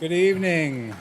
Good evening.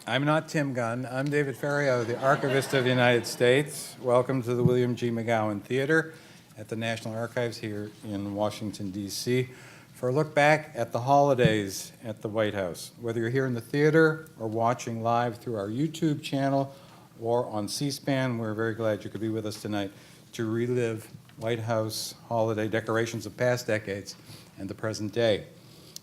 I'm not Tim Gunn. I'm David Ferriero, the Archivist of the United States. Welcome to the William G. McGowan Theater at the National Archives here in Washington, D.C. for a look back at the holidays at the White House. Whether you're here in the theater or watching live through our YouTube channel or on C-SPAN, we're very glad you could be with us tonight to relive White House holiday decorations of past decades and the present day.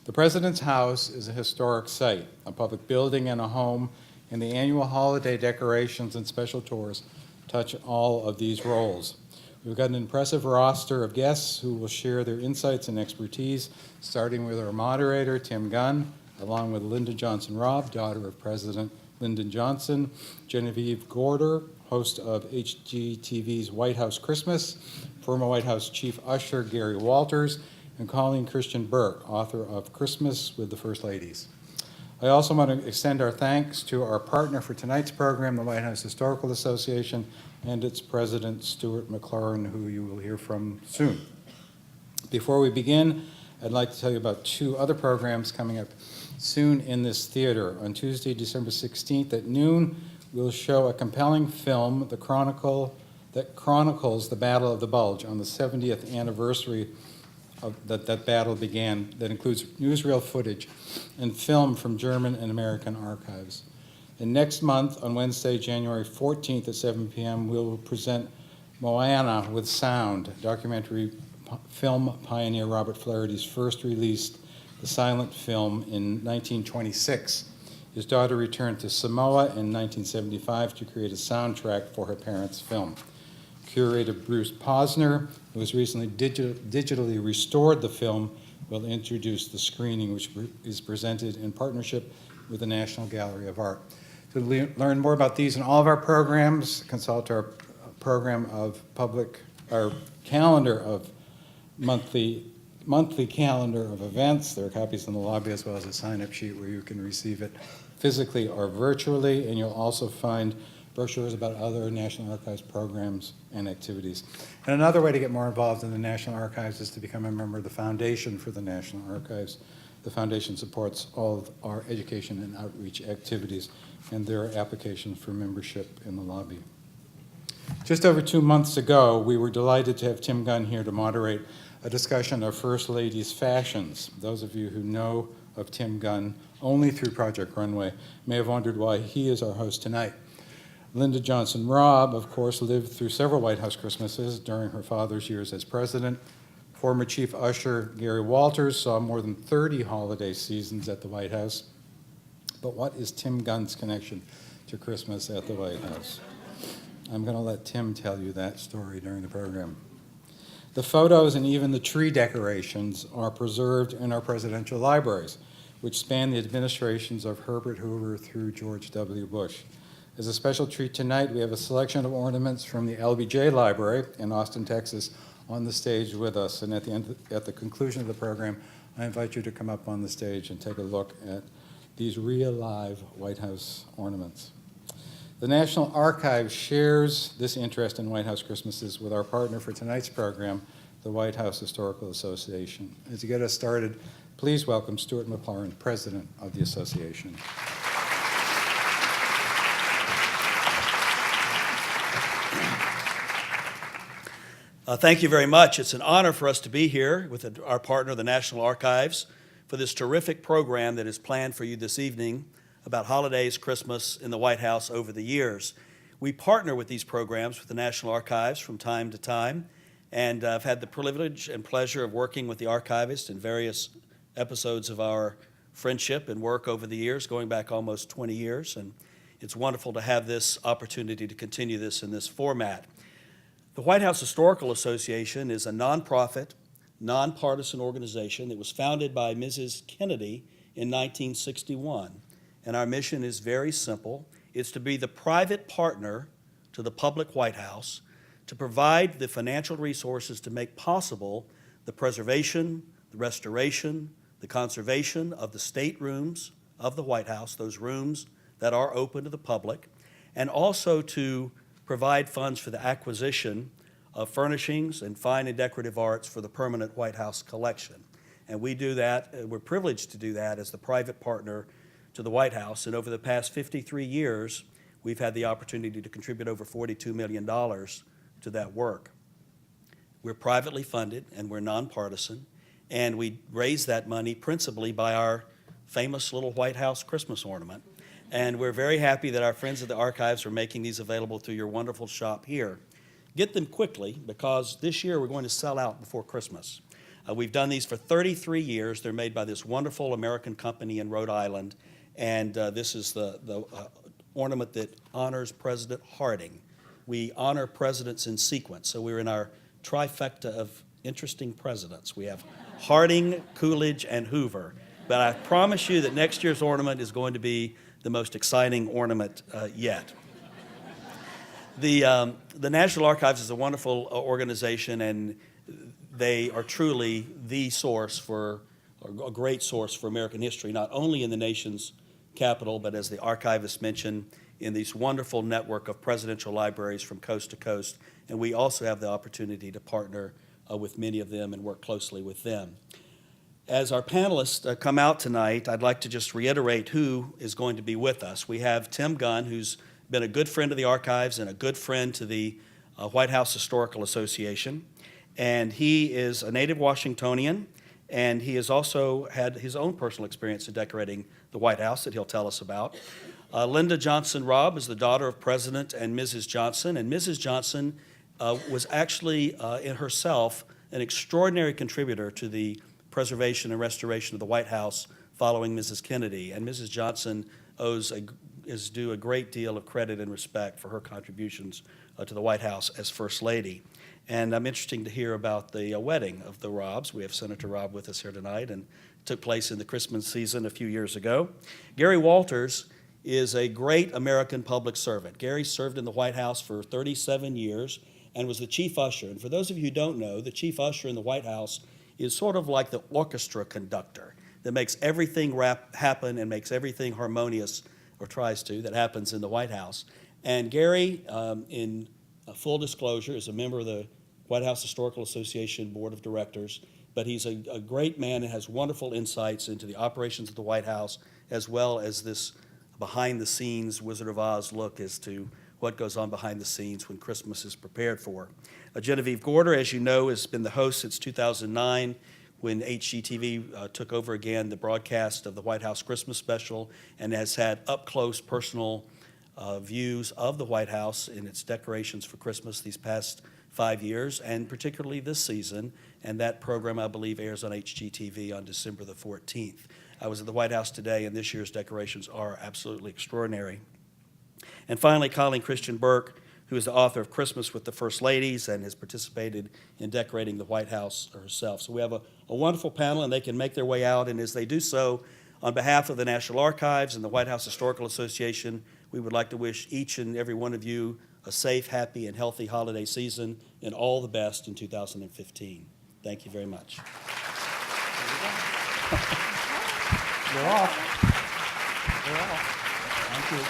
The President's House is a historic site, a public building and a home, and the annual holiday decorations and special tours touch all of these roles. We've got an impressive roster of guests who will share their insights and expertise, starting with our moderator, Tim Gunn, along with Lyndon Johnson Robb, daughter of President Lyndon Johnson, Genevieve Gorder, host of HGTV's White House Christmas, former White House Chief Usher Gary Walters, and Colleen Christian Burke, author of Christmas with the First Ladies. I also want to extend our thanks to our partner for tonight's program, the White House Historical Association, and its president, Stuart McLaurin, who you will hear from soon. Before we begin, I'd like to tell you about two other programs coming up soon in this theater. On Tuesday, December 16th at noon, we'll show a compelling film, that chronicles the Battle of the Bulge on the 70th anniversary of that battle began, that includes newsreel footage and film from German and American archives. And next month, on Wednesday, January 14th at 7 p.m., we'll present Moana with Sound, documentary film pioneer Robert Flaherty's first released the silent film in 1926. His daughter returned to Samoa in 1975 to create a soundtrack for her parents' film. Curator Bruce Posner, who has recently digitally restored the film, will introduce the screening, which is presented in partnership with the National Gallery of Art. To learn more about these and all of our programs, consult our calendar of monthly calendar of events. There are copies in the lobby as well as a sign-up sheet where you can receive it physically or virtually, and you'll also find brochures about other National Archives programs and activities. And another way to get more involved in the National Archives is to become a member of the Foundation for the National Archives. The Foundation supports all of our education and outreach activities, and there are applications for membership in the lobby. Just over 2 months ago, we were delighted to have Tim Gunn here to moderate a discussion of First Lady's fashions. Those of you who know of Tim Gunn only through Project Runway may have wondered why he is our host tonight. Lyndon Johnson Robb, of course, lived through several White House Christmases during her father's years as president. Former Chief Usher Gary Walters saw more than 30 holiday seasons at the White House. But what is Tim Gunn's connection to Christmas at the White House? I'm going to let Tim tell you that story during the program. The photos and even the tree decorations are preserved in our presidential libraries, which span the administrations of Herbert Hoover through George W. Bush. As a special treat tonight, we have a selection of ornaments from the LBJ Library in Austin, Texas, on the stage with us. And at the conclusion of the program, I invite you to come up on the stage and take a look at these real live White House ornaments. The National Archives shares this interest in White House Christmases with our partner for tonight's program, the White House Historical Association. As you get us started, please welcome Stuart McLaurin, President of the Association. Thank you very much. It's an honor for us to be here with our partner, the National Archives, for this terrific program that is planned for you this evening about holidays, Christmas in the White House over the years. We partner with these programs with the National Archives from time to time, and I've had the privilege and pleasure of working with the archivist in various episodes of our friendship and work over the years, going back almost 20 years, and it's wonderful to have this opportunity to continue this in this format. The White House Historical Association is a nonprofit, nonpartisan organization that was founded by Mrs. Kennedy in 1961. And our mission is very simple. It's to be the private partner to the public White House to provide the financial resources to make possible the preservation, the restoration, the conservation of the staterooms of the White House, those rooms that are open to the public, and also to provide funds for the acquisition of furnishings and fine and decorative arts for the permanent White House collection. And we do that, we're privileged to do that as the private partner to the White House. And over the past 53 years, we've had the opportunity to contribute over $42 million to that work. We're privately funded and we're nonpartisan, and we raise that money principally by our famous little White House Christmas ornament. And we're very happy that our friends at the archives are making these available through your wonderful shop here. Get them quickly, because this year we're going to sell out before Christmas. We've done these for 33 years. They're made by this wonderful American company in Rhode Island, and this is the ornament that honors President Harding. We honor presidents in sequence, so we're in our trifecta of interesting presidents. We have Harding, Coolidge, and Hoover. But I promise you that next year's ornament is going to be the most exciting ornament yet. The National Archives is a wonderful organization, and they are truly the source for, or a great source for American history, not only in the nation's capital, but as the archivist mentioned, in this wonderful network of presidential libraries from coast to coast. And we also have the opportunity to partner with many of them and work closely with them. As our panelists come out tonight, I'd like to just reiterate who is going to be with us. We have Tim Gunn, who's been a good friend of the archives and a good friend to the White House Historical Association. And he is a native Washingtonian, and he has also had his own personal experience in decorating the White House that he'll tell us about. Linda Johnson Robb is the daughter of President and Mrs. Johnson, and Mrs. Johnson was actually in herself an extraordinary contributor to the preservation and restoration of the White House following Mrs. Kennedy. And Mrs. Johnson is due a great deal of credit and respect for her contributions to the White House as First Lady. And I'm interested to hear about the wedding of the Robbs. We have Senator Robb with us here tonight, and it took place in the Christmas season a few years ago. Gary Walters is a great American public servant. Gary served in the White House for 37 years and was the chief usher. And for those of you who don't know, the chief usher in the White House is sort of like the orchestra conductor that makes everything happen and makes everything harmonious, or tries to, that happens in the White House. And Gary, in full disclosure, is a member of the White House Historical Association Board of Directors, but he's a great man and has wonderful insights into the operations of the White House, as well as this behind-the-scenes Wizard of Oz look as to what goes on behind the scenes when Christmas is prepared for. Genevieve Gorder, as you know, has been the host since 2009, when HGTV took over again the broadcast of the White House Christmas special, and has had up-close personal views of the White House in its decorations for Christmas these past 5 years, and particularly this season. And that program, I believe, airs on HGTV on December the 14th. I was at the White House today, and this year's decorations are absolutely extraordinary. And finally, Colleen Christian Burke, who is the author of Christmas with the First Ladies and has participated in decorating the White House herself. So we have a wonderful panel, and they can make their way out. And as they do so, on behalf of the National Archives and the White House Historical Association, we would like to wish each and every one of you a safe, happy, and healthy holiday season, and all the best in 2015. Thank you very much. You're off. You're off. Thank you.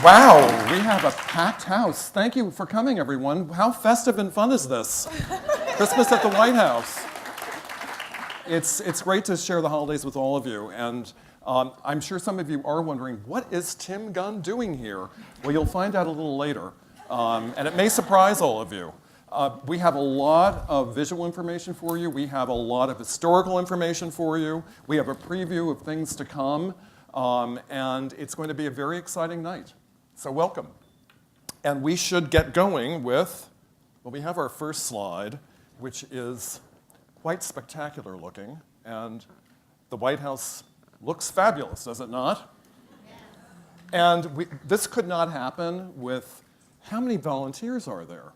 Wow, we have a packed house. Thank you for coming, everyone. How festive and fun is this? Christmas at the White House. It's great to share the holidays with all of you, and I'm sure some of you are wondering, what is Tim Gunn doing here? Well, you'll find out a little later, and it may surprise all of you. We have a lot of visual information for you. We have a lot of historical information for you. We have a preview of things to come, and it's going to be a very exciting night. So welcome. And we should get going with, well, we have our first slide, which is quite spectacular looking, and the White House looks fabulous, does it not? And this could not happen with, how many volunteers are there?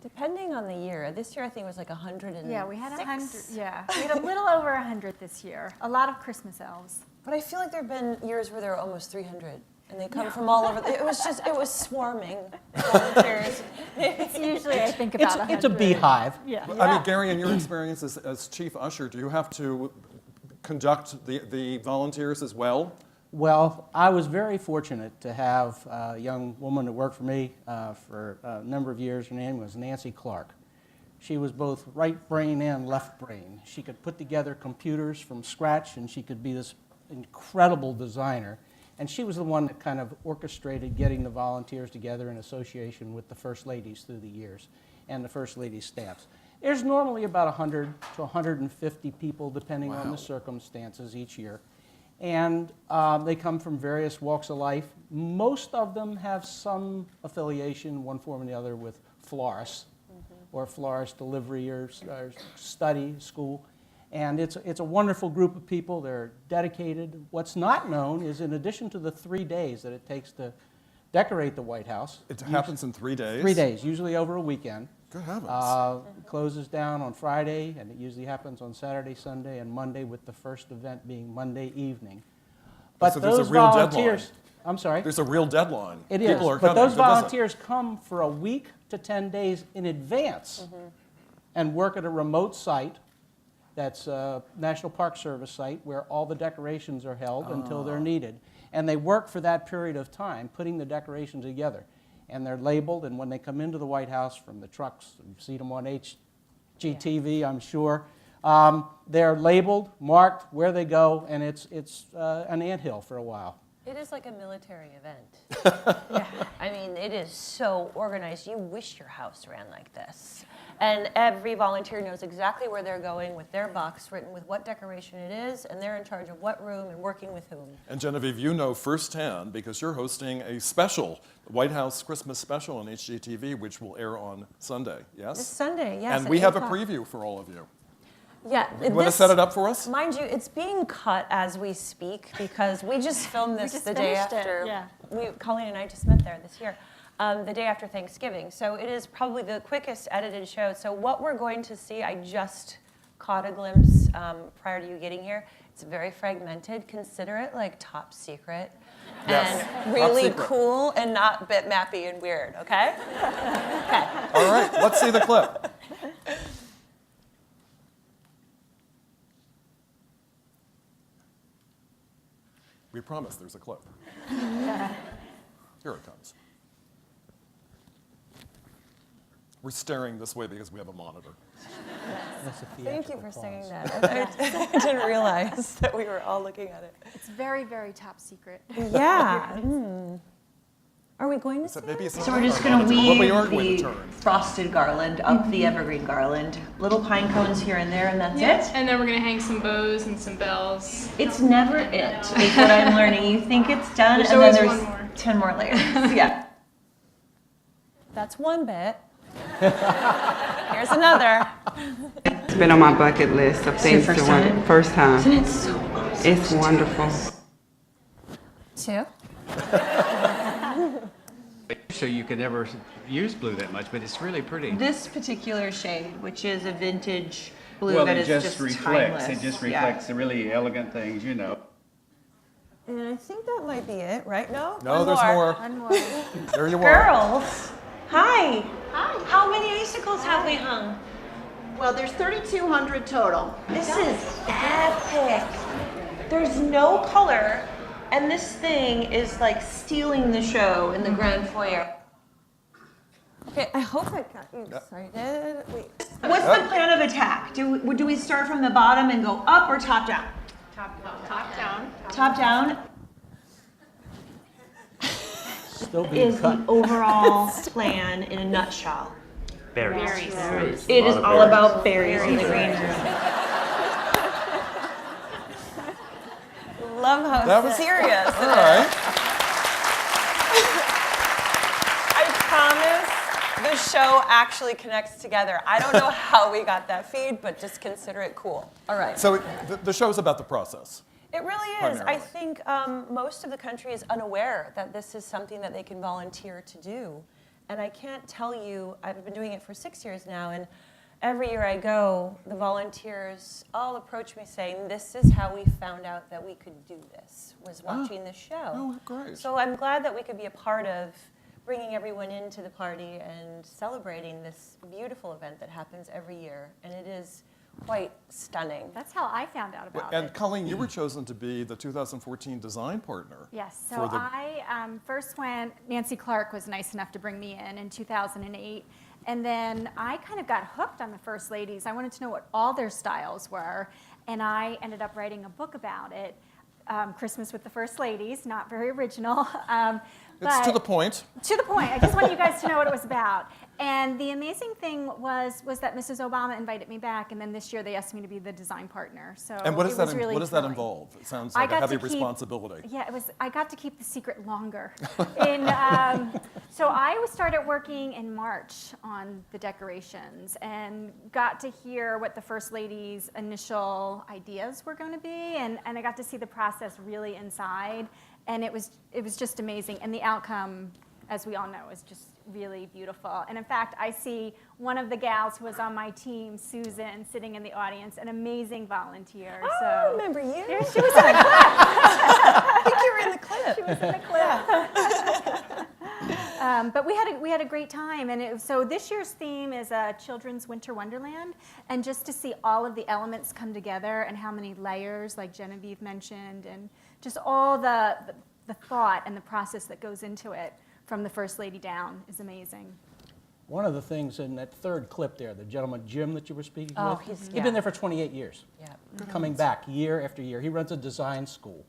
Depending on the year. This year I think it was like 106. Yeah, we had 100. Yeah, we had a little over 100 this year. A lot of Christmas elves. But I feel like there have been years where there were almost 300. And they come from all over. It was swarming volunteers. It's usually, I think, about 100. It's a beehive. Yeah. I mean, Gary, in your experience as chief usher, do you have to conduct the volunteers as well? Well, I was very fortunate to have a young woman that worked for me for a number of years. Her name was Nancy Clark. She was both right brain and left brain. She could put together computers from scratch, and she could be this incredible designer. And she was the one that kind of orchestrated getting the volunteers together in association with the First Ladies through the years and the First Ladies' staffs. There's normally about 100 to 150 people, depending on the circumstances each year. And they come from various walks of life. Most of them have some affiliation, one form or the other, with florists or florist delivery or study, school. And it's a wonderful group of people. They're dedicated. What's not known is in addition to the 3 days that it takes to decorate the White House. It happens in 3 days? 3 days, usually over a weekend. Good heavens. It closes down on Friday, and it usually happens on Saturday, Sunday, and Monday, with the first event being Monday evening. But So there's a those real volunteers, deadline. I'm sorry? There's a real deadline. It is, People are but coming those to visit. volunteers come for a week to 10 days in advance and work at a remote site that's a National Park Service site where all the decorations are held until they're needed. And they work for that period of time, putting the decorations together. And they're labeled, and when they come into the White House from the trucks, you've seen them on HGTV, I'm sure, they're labeled, marked, where they go, and it's an anthill for a while. It is like a military event. Yeah. I mean, it is so organized. You wish your house ran like this. And every volunteer knows exactly where they're going with their box written with what decoration it is, and they're in charge of what room and working with whom. And Genevieve, you know firsthand because you're hosting a special, White House Christmas special on HGTV, which will air on Sunday, yes? This Sunday, yes. And at we have 8 a o'clock. preview for all of you. Yeah. You want to set it up for us? Mind you, it's being cut as we speak because we just filmed this just the day finished it, after. yeah. Colleen and I just met there this year, the day after Thanksgiving. So it is probably the quickest edited show. So what we're going to see, I just caught a glimpse prior to you getting here. It's very fragmented. Consider it like top secret. Yes, And top really secret. cool and not bitmappy and weird, okay? Okay. All right, let's see the clip. We promise there's a clip. Here it comes. We're staring this way because we have a monitor. That's a Thank you theatrical for saying pause. that. I didn't realize that we were all looking at it. It's very, very top secret. Yeah. Are we going to see Maybe it's So we're just going to Well, we weave are going to the turn. frosted garland up the evergreen garland. Little pine cones here and there, and that's it. And then we're gonna hang some bows and some bells. It's never it, is what I'm learning. You think it's done, There's and then always there's one more. 10 more layers. Yeah. That's one bit. Here's another. It's been on my bucket list of things first to want. time? First time. It's so awesome. It's wonderful. Two. So you could never use blue that much, but it's really pretty. This particular shade, which is a vintage blue Well, that it is just reflects. timeless. It just Yeah. reflects the really elegant things, you know. And I think that might be it, right? No? No, One there's more. One more. There you are. Girls, hi. Hi. How many icicles have we hung? Well, there's 3,200 total. This is epic. There's no color, and this thing is like stealing the show in the grand foyer. Okay, I hope I got you excited. Wait. What's the plan of attack? Do we start from the bottom and go up or top down? Top down. Top down Still being is cut. the overall plan in a nutshell. Berries. It is all about berries in the green room. Love how That was- serious All it right. is. I promise the show actually connects together. I don't know how we got that feed, but just consider it cool. All right. So the show's about the process. It really is. Primarily. I think most of the country is unaware that this is something that they can volunteer to do. And I can't tell you, I've been doing it for 6 years now, and every year I go, the volunteers all approach me saying, this is how we found out that we could do this, was watching the show. Oh, great. So I'm glad that we could be a part of bringing everyone into the party and celebrating this beautiful event that happens every year. And it is quite stunning. That's how I found out about And it. Colleen, you were chosen to be the 2014 design partner. Yes, so for the- I first went, Nancy Clark was nice enough to bring me in 2008. And then I kind of got hooked on the First Ladies. I wanted to know what all their styles were. And I ended up writing a book about it, Christmas with the First Ladies, not very original. It's to the point. To the point. I just want you guys to know what it was about. And the amazing thing was that Mrs. Obama invited me back, and then this year they asked me to be the design partner. So And what it does was that, really what does that thrilling. involve? It sounds I like a got to heavy keep- responsibility. Yeah, it was. I got to keep the secret longer. So I started working in March on the decorations and got to hear what the First Lady's initial ideas were going to be, and I got to see the process really inside, and it was just amazing. And the outcome, as we all know, is just really beautiful. And in fact, I see one of the gals who was on my team, Susan, sitting in the audience, an amazing volunteer. Oh, So I remember you. there she was in the clip. I think you were in the clip. She was in the clip. But we had a great time, and so this year's theme is a children's winter wonderland, and just to see all of the elements come together and how many layers, like Genevieve mentioned, and just all the thought and the process that goes into it from the First Lady down is amazing. One of the things in that third clip there, the gentleman Jim that you were speaking Oh, with, he's- he's yeah. been there for 28 years, Yeah. coming back year after year. He runs a design school,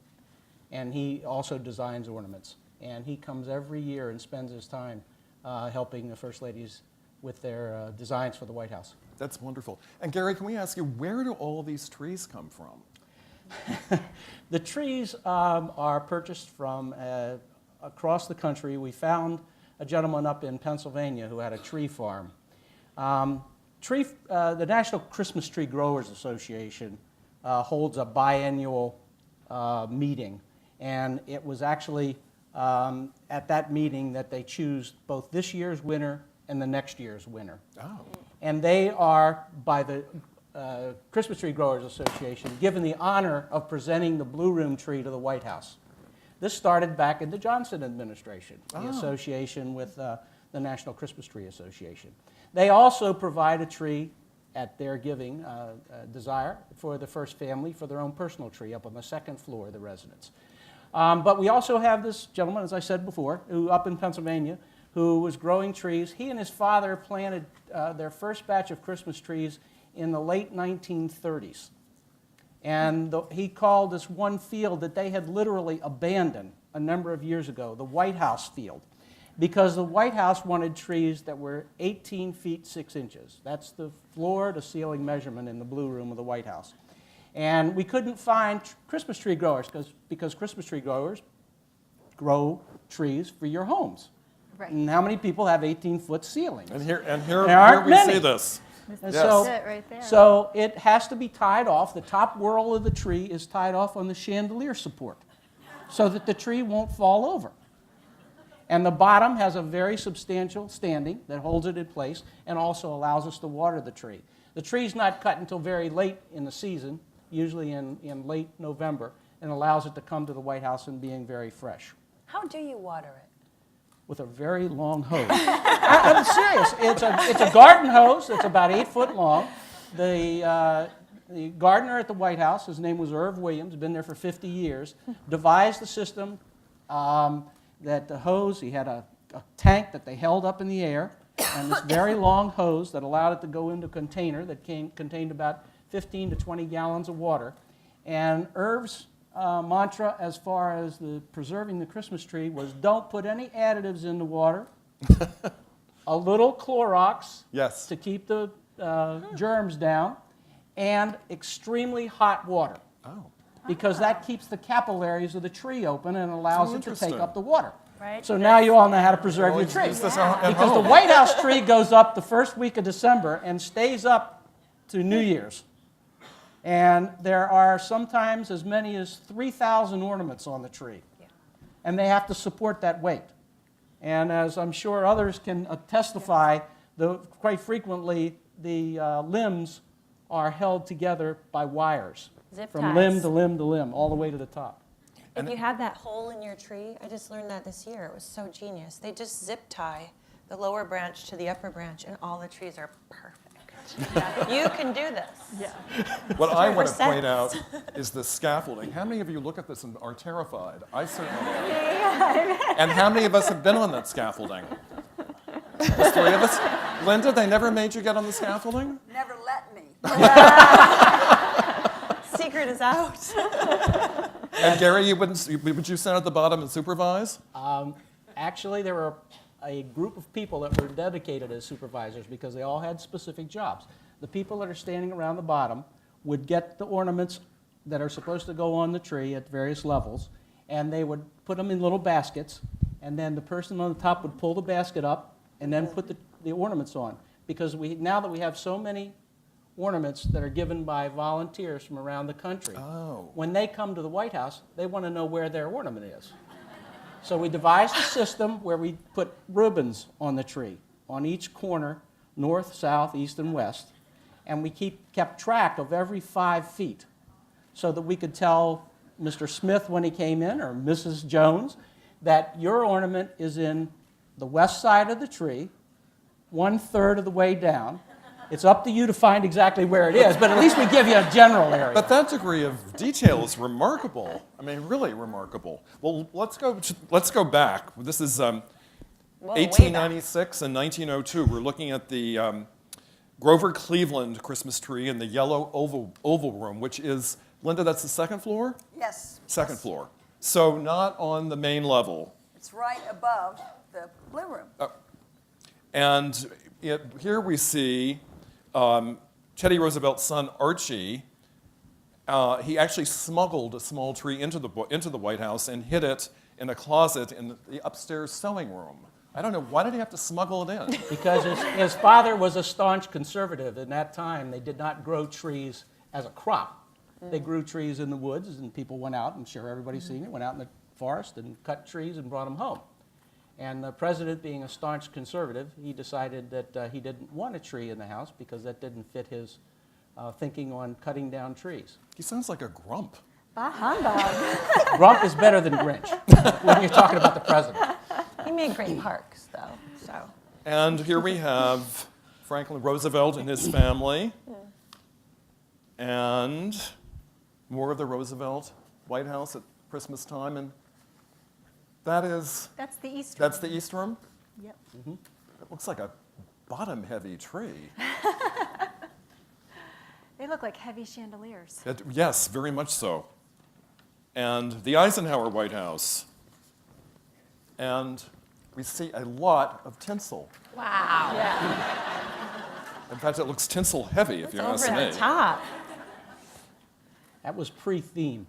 and he also designs ornaments. And he comes every year and spends his time helping the First Ladies with their designs for the White House. That's wonderful. And Gary, can we ask you, where do all these trees come from? The trees are purchased from across the country. We found a gentleman up in Pennsylvania who had a tree farm. The National Christmas Tree Growers Association holds a biannual meeting, and it was actually at that meeting that they choose both this year's winner and the next year's winner. Oh. And they are, by the Christmas Tree Growers Association, given the honor of presenting the Blue Room tree to the White House. This started back in the Johnson administration, the association with the National Christmas Tree Association. They also provide a tree at their giving desire for the first family for their own personal tree up on the second floor of the residence. But we also have this gentleman, as I said before, who up in Pennsylvania, who was growing trees. He and his father planted their first batch of Christmas trees in the late 1930s. And he called this one field that they had literally abandoned a number of years ago, the White House field, because the White House wanted trees that were 18 feet 6 inches. That's the floor to ceiling measurement in the Blue Room of the White House. And we couldn't find Christmas tree growers because Christmas tree growers grow trees for your homes. Right. And how many people have 18-foot ceilings? And here There aren't we many. see this. And Yes. so, That's it right there. so it has to be tied off. The top whorl of the tree is tied off on the chandelier support so that the tree won't fall over. And the bottom has a very substantial standing that holds it in place and also allows us to water the tree. The tree's not cut until very late in the season, usually in late November, and allows it to come to the White House and being very fresh How do you water it? with a very long hose. I'm serious. It's a garden hose that's about 8 foot long. The gardener at the White House, his name was Irv Williams, been there for 50 years, devised the system that the hose, he had a tank that they held up in the air, and this very long hose that allowed it to go into a container that contained about 15 to 20 gallons of water. And Irv's mantra as far as preserving the Christmas tree was don't put any additives in the water, a little Clorox Yes. to keep the germs down, and extremely hot water Oh. because that keeps the capillaries of the tree open and allows Oh, it to take interesting. up the water. Right? So now you all know how to preserve Well, your tree. use this at Because the home. White House tree goes up the first week of December and stays up to New Year's. And there are sometimes as many as 3,000 ornaments on the tree. And they have to support that weight. And as I'm sure others can testify, quite frequently limbs are held together by wires. Zip From limb ties. to limb to limb, all the way to the top. If you have that hole in your tree, I just learned that this year. It was so genius. They just zip tie the lower branch to the upper branch, and all the trees are perfect. You can do this. Yeah. What I want to 100%. point out is the scaffolding. How many of you look at this and are terrified? I certainly am. And how many of us have been on that scaffolding? The three of us? Linda, they never made you get on the scaffolding? Never let me. Secret is out. And Gary, would you stand at the bottom and supervise? Actually, there were a group of people that were dedicated as supervisors because they all had specific jobs. The people that are standing around the bottom would get the ornaments that are supposed to go on the tree at various levels, and they would put them in little baskets, and then the person on the top would pull the basket up and then put the ornaments on. Because now that we have so many ornaments that are given by volunteers from around the country, when they come to the White House, they want to know where their ornament is. So we devised a system where we put ribbons on the tree, on each corner, north, south, east, and west, and we kept track of every 5 feet so that we could tell Mr. Smith when he came in, or Mrs. Jones, that your ornament is in the west side of the tree, 1/3 of the way down. It's up to you to find exactly where it is, but at least we give you a general area. But that degree of detail is remarkable. I mean, really remarkable. Well, let's go back. This is way 1896 and 1902. We're looking at the Grover Cleveland Christmas tree in the yellow oval room, which is, Linda, that's the second floor? Yes. Second floor. So not on the main level. It's right above the blue room. And here we see Teddy Roosevelt's son, Archie. He actually smuggled a small tree into the White House and hid it in a closet in the upstairs sewing room. I don't know, why did he have to smuggle it in? Because his father was a staunch conservative. In that time, they did not grow trees as a crop. They grew trees in the woods, and people went out, and sure, everybody's seen it, went out in the forest and cut trees and brought them home. And the president, being a staunch conservative, he decided that he didn't want a tree in the house because that didn't fit his thinking on cutting down trees. He sounds like a grump. Bah humbug. Grump is better than Grinch when you're talking about the president. He made great parks, though. So. And here we have Franklin Roosevelt and his family. And more of the Roosevelt White House at Christmas time. And that's That's the East. the East Room? Yep. It looks like a bottom-heavy tree. They look like heavy chandeliers. Yes, very much so. And the Eisenhower White House. And we see a lot of tinsel. Wow. Yeah. In fact, it looks tinsel heavy, if It's you over ask me. the top. That was pre-theme.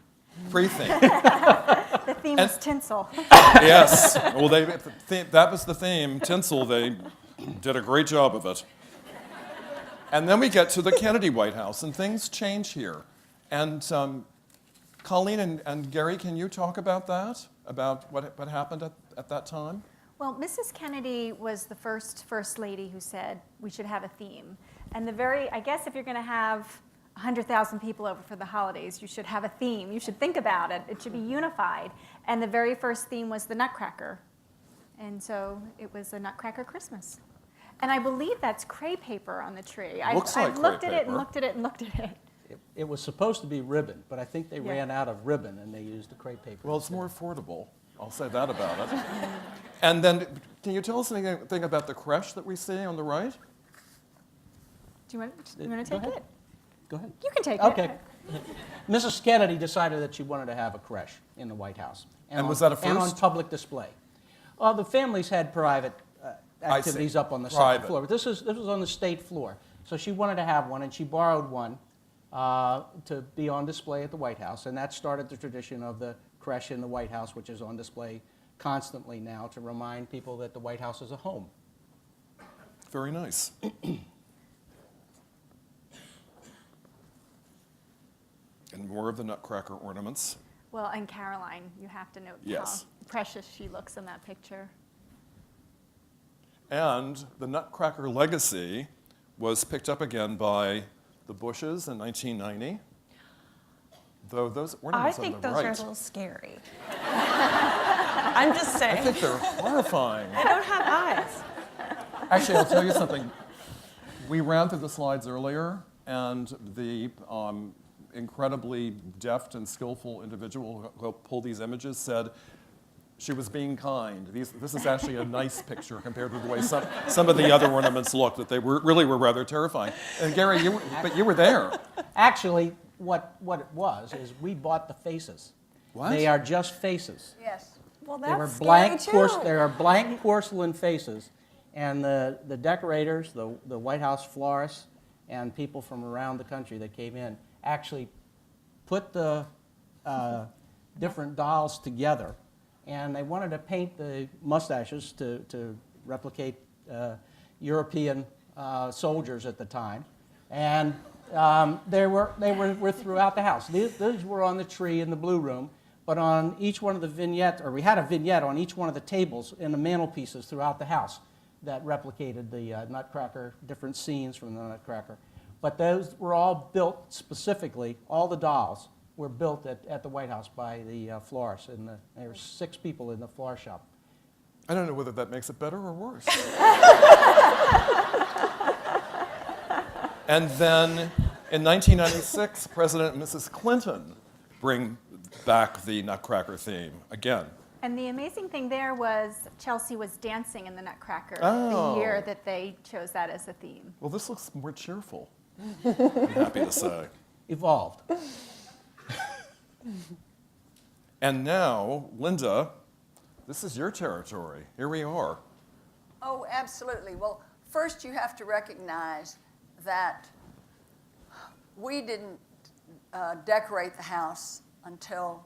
Pre-theme. The theme is tinsel. Yes. Well, that was the theme, tinsel. They did a great job of it. And then we get to the Kennedy White House, and things change here. And Colleen and Gary, can you talk about that? About what happened at that time? Well, Mrs. Kennedy was the first lady who said we should have a theme. And I guess if you're going to have 100,000 people over for the holidays, you should have a theme. You should think about it. It should be unified. And the very first theme was the Nutcracker. And so it was a Nutcracker Christmas. And I believe that's crepe paper on the tree. Looks like I've looked crepe at it and paper. looked at it and looked at it. It was supposed to be ribbon, but I think they Yeah. ran out of ribbon and they used the crepe paper. Well, it's more affordable. I'll say that about it. And then, can you tell us anything about the creche that we see on the right? Do you want to Go take ahead. it? Go ahead. You can take Okay. it. Mrs. Kennedy decided that she wanted to have a creche in the White House. And was that a And on first? public display. The families had private I see. activities up on the Private. second floor, but this was on the state floor. So she wanted to have one, and she borrowed one to be on display at the White House, and that started the tradition of the creche in the White House, which is on display constantly now to remind people that the White House is a home. Very nice. And more of the Nutcracker ornaments. Well, and Caroline, you have to note Yes. how precious she looks in that picture. And the Nutcracker legacy was picked up again by the Bushes in 1990. Though those I ornaments on think the those right, are a little scary. I'm just I saying. think they're horrifying. I don't have eyes. Actually, I'll tell you something. We ran through the slides earlier, and the incredibly deft and skillful individual who pulled these images said she was being kind. This is actually a nice picture compared to the way some of the other ornaments looked, that they really were rather terrifying. And Gary, but you were there. Actually, what it was is we bought the faces. What? They are just faces. Yes. Well, They were that's blank scary too. There are blank porcelain faces, and the decorators, the White House florists, and people from around the country that came in actually put the different dolls together, and they wanted to paint the mustaches to replicate European soldiers at the time, and they were throughout the house. These were on the tree in the Blue Room. But on each one of the vignettes, or we had a vignette on each one of the tables and the mantelpieces throughout the house that replicated the Nutcracker, different scenes from the Nutcracker. But those were all built specifically, all the dolls were built at the White House by the florists. There were 6 people in the flower shop. I don't know whether that makes it better or worse. And then in 1996, President and Mrs. Clinton bring back the Nutcracker theme again. And the amazing thing there was Chelsea was dancing in the Nutcracker Oh. the year that they chose that as a theme. Well, this looks more cheerful, I'm happy to say. Evolved. And now, Linda, this is your territory. Here we are. Oh, absolutely. Well, first you have to recognize that we didn't decorate the house until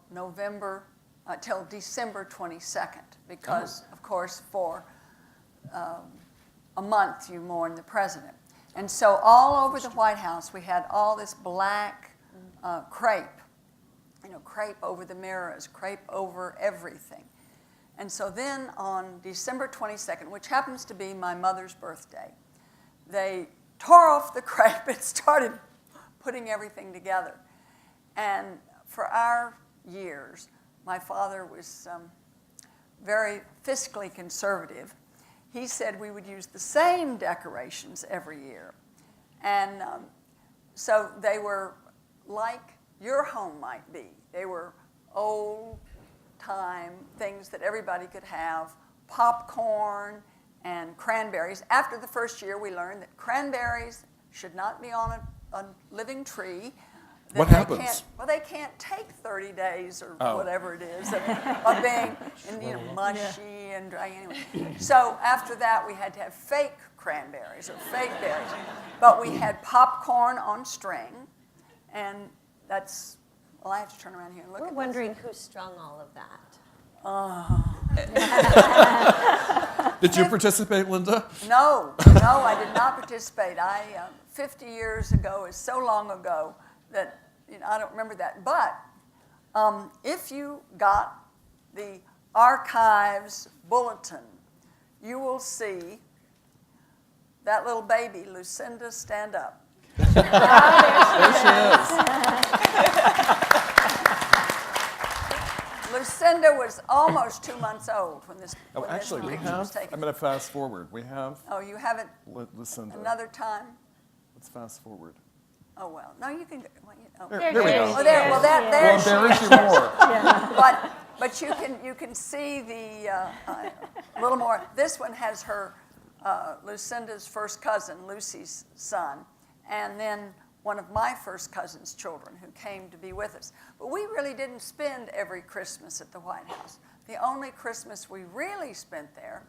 December 22nd, because, of course, for a month you mourn the president. And so all over the White House we had all this black crepe, crepe over the mirrors, crepe over everything. And so then on December 22nd, which happens to be my mother's birthday, they tore off the crepe and started putting everything together. And for our years, my father was very fiscally conservative. He said we would use the same decorations every year. And so they were like your home might be. They were old-time things that everybody could have, popcorn and cranberries. After the first year, we learned that cranberries should not be on a living tree. What happens? They can't take 30 days or whatever it is of being mushy and dry. Anyway. So after that, we had to have fake cranberries or fake berries. But we had popcorn on string, and that's, well, I have to turn around here and look at We're this. wondering who strung all of that. Did you participate, Linda? No, I did not participate. 50 years ago is so long ago that I don't remember that. But if you got the archives bulletin, you will see that little baby, Lucinda, stand up. There she is. Lucinda was almost 2 months old when this, Oh, when actually, this we picture was have, taken. I'm going to fast forward. We have Oh, you haven't Lucinda. another time? Let's fast forward. Oh, well. No, you can. Well, Here we go. Oh, there. Well, there We'll she embarrass you more. But you can see the little more. This one has her Lucinda's first cousin, Lucy's son, and then one of my first cousin's children who came to be with us. But we really didn't spend every Christmas at the White House. The only Christmas we really spent there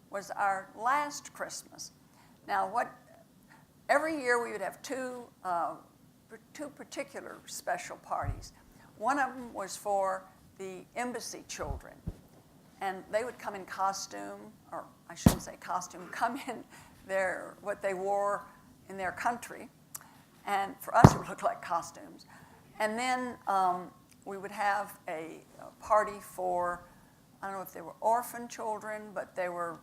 was our last Christmas. Now, every year we would have two particular special parties. One of them was for the embassy children, and they would come in costume, or I shouldn't say costume, come in what they wore in their country, and for us it would look like costumes. And then we would have a party for, I don't know if they were orphan children, but they were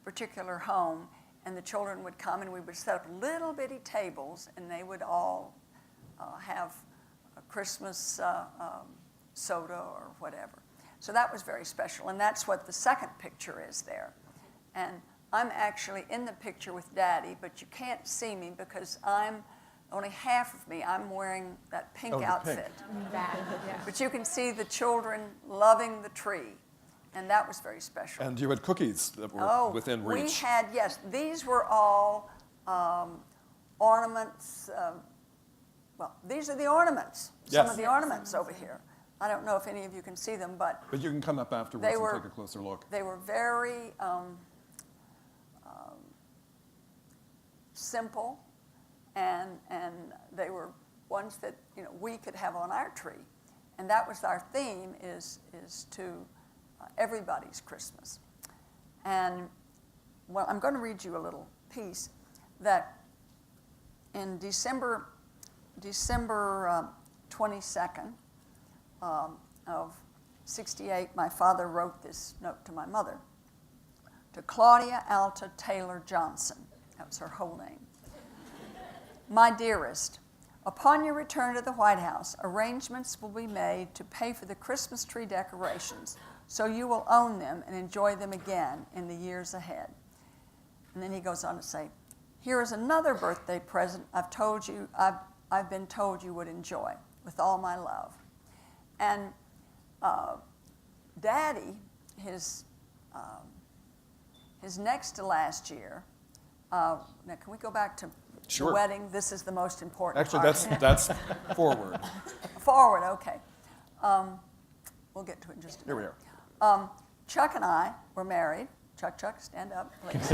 particular home, and the children would come, and we would set up little bitty tables, and they would all have a Christmas soda or whatever. So that was very special, and that's what the second picture is there. And I'm actually in the picture with Daddy, but you can't see me because I'm only half of me. I'm wearing that pink outfit. But you can see the children loving the tree, and that was very special. And you had cookies that were within reach. We had, yes, these were all ornaments. Well, these are the ornaments, some of the ornaments over here. I don't know if any of you can see them, but you can come up afterwards and take a closer look. They were very simple, and they were ones that we could have on our tree, and that was our theme: is to everybody's Christmas. And well, I'm going to read you a little piece that in December 22nd of '68, my father wrote this note to my mother. To Claudia Alta Taylor Johnson, that was her whole name. My dearest, upon your return to the White House, arrangements will be made to pay for the Christmas tree decorations, so you will own them and enjoy them again in the years ahead. And then he goes on to say, here is another birthday present I've been told you would enjoy, with all my love. And Daddy, his next to last year, now can we go back to the wedding? This is the most important Actually, part. that's forward. Forward, okay. We'll get to it in just a minute. Here we are. Chuck and I were married. Chuck, stand up, please.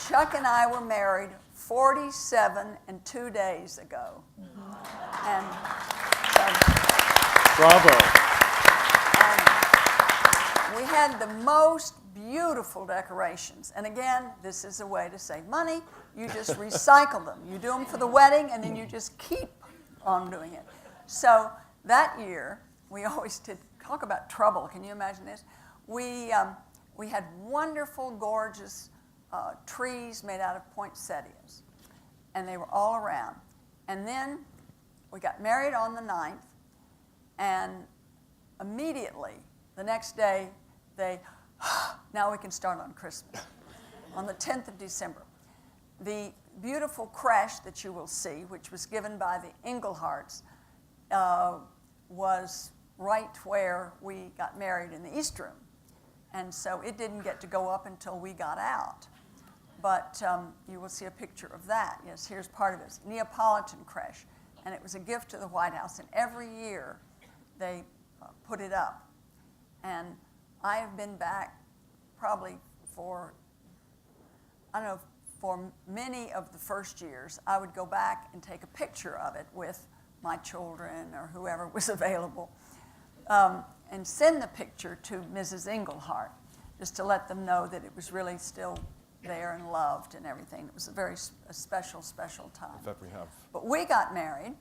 Chuck and I were married 47 and 2 days ago. And Bravo. we had the most beautiful decorations. And again, this is a way to save money. You just recycle them. You do them for the wedding, and then you just keep on doing it. So that year, we always did talk about trouble. Can you imagine this? We had wonderful, gorgeous trees made out of poinsettias, and they were all around. And then we got married on the 9th, and immediately the next day, now we can start on Christmas, on the 10th of December. The beautiful creche that you will see, which was given by the Engleharts, was right where we got married in the East Room. And so it didn't get to go up until we got out. But you will see a picture of that. Yes, here's part of it. It's Neapolitan creche. And it was a gift to the White House. And every year they put it up. And I have been back probably for, I don't know, for many of the first years. I would go back and take a picture of it with my children or whoever was available, and send the picture to Mrs. Englehart, just to let them know that it was really still there and loved and everything. It was a very special, special time. In fact, we have. But we got married,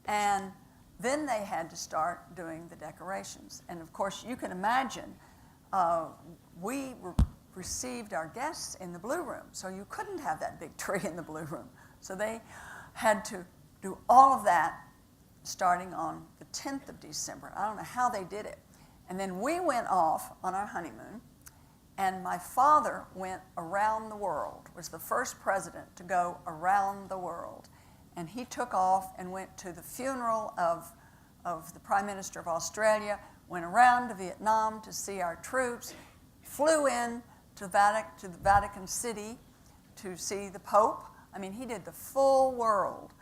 and then they had to start doing the decorations. And of course, you can imagine, we received our guests in the blue room, so you couldn't have that big tree in the blue room. So they had to do all of that starting on the 10th of December. I don't know how they did it. And then we went off on our honeymoon, and my father went around the world, was the first president to go around the world. And he took off and went to the funeral of the Prime Minister of Australia, went around to Vietnam to see our troops, flew in to the Vatican City to see the Pope. I mean, he did the full world,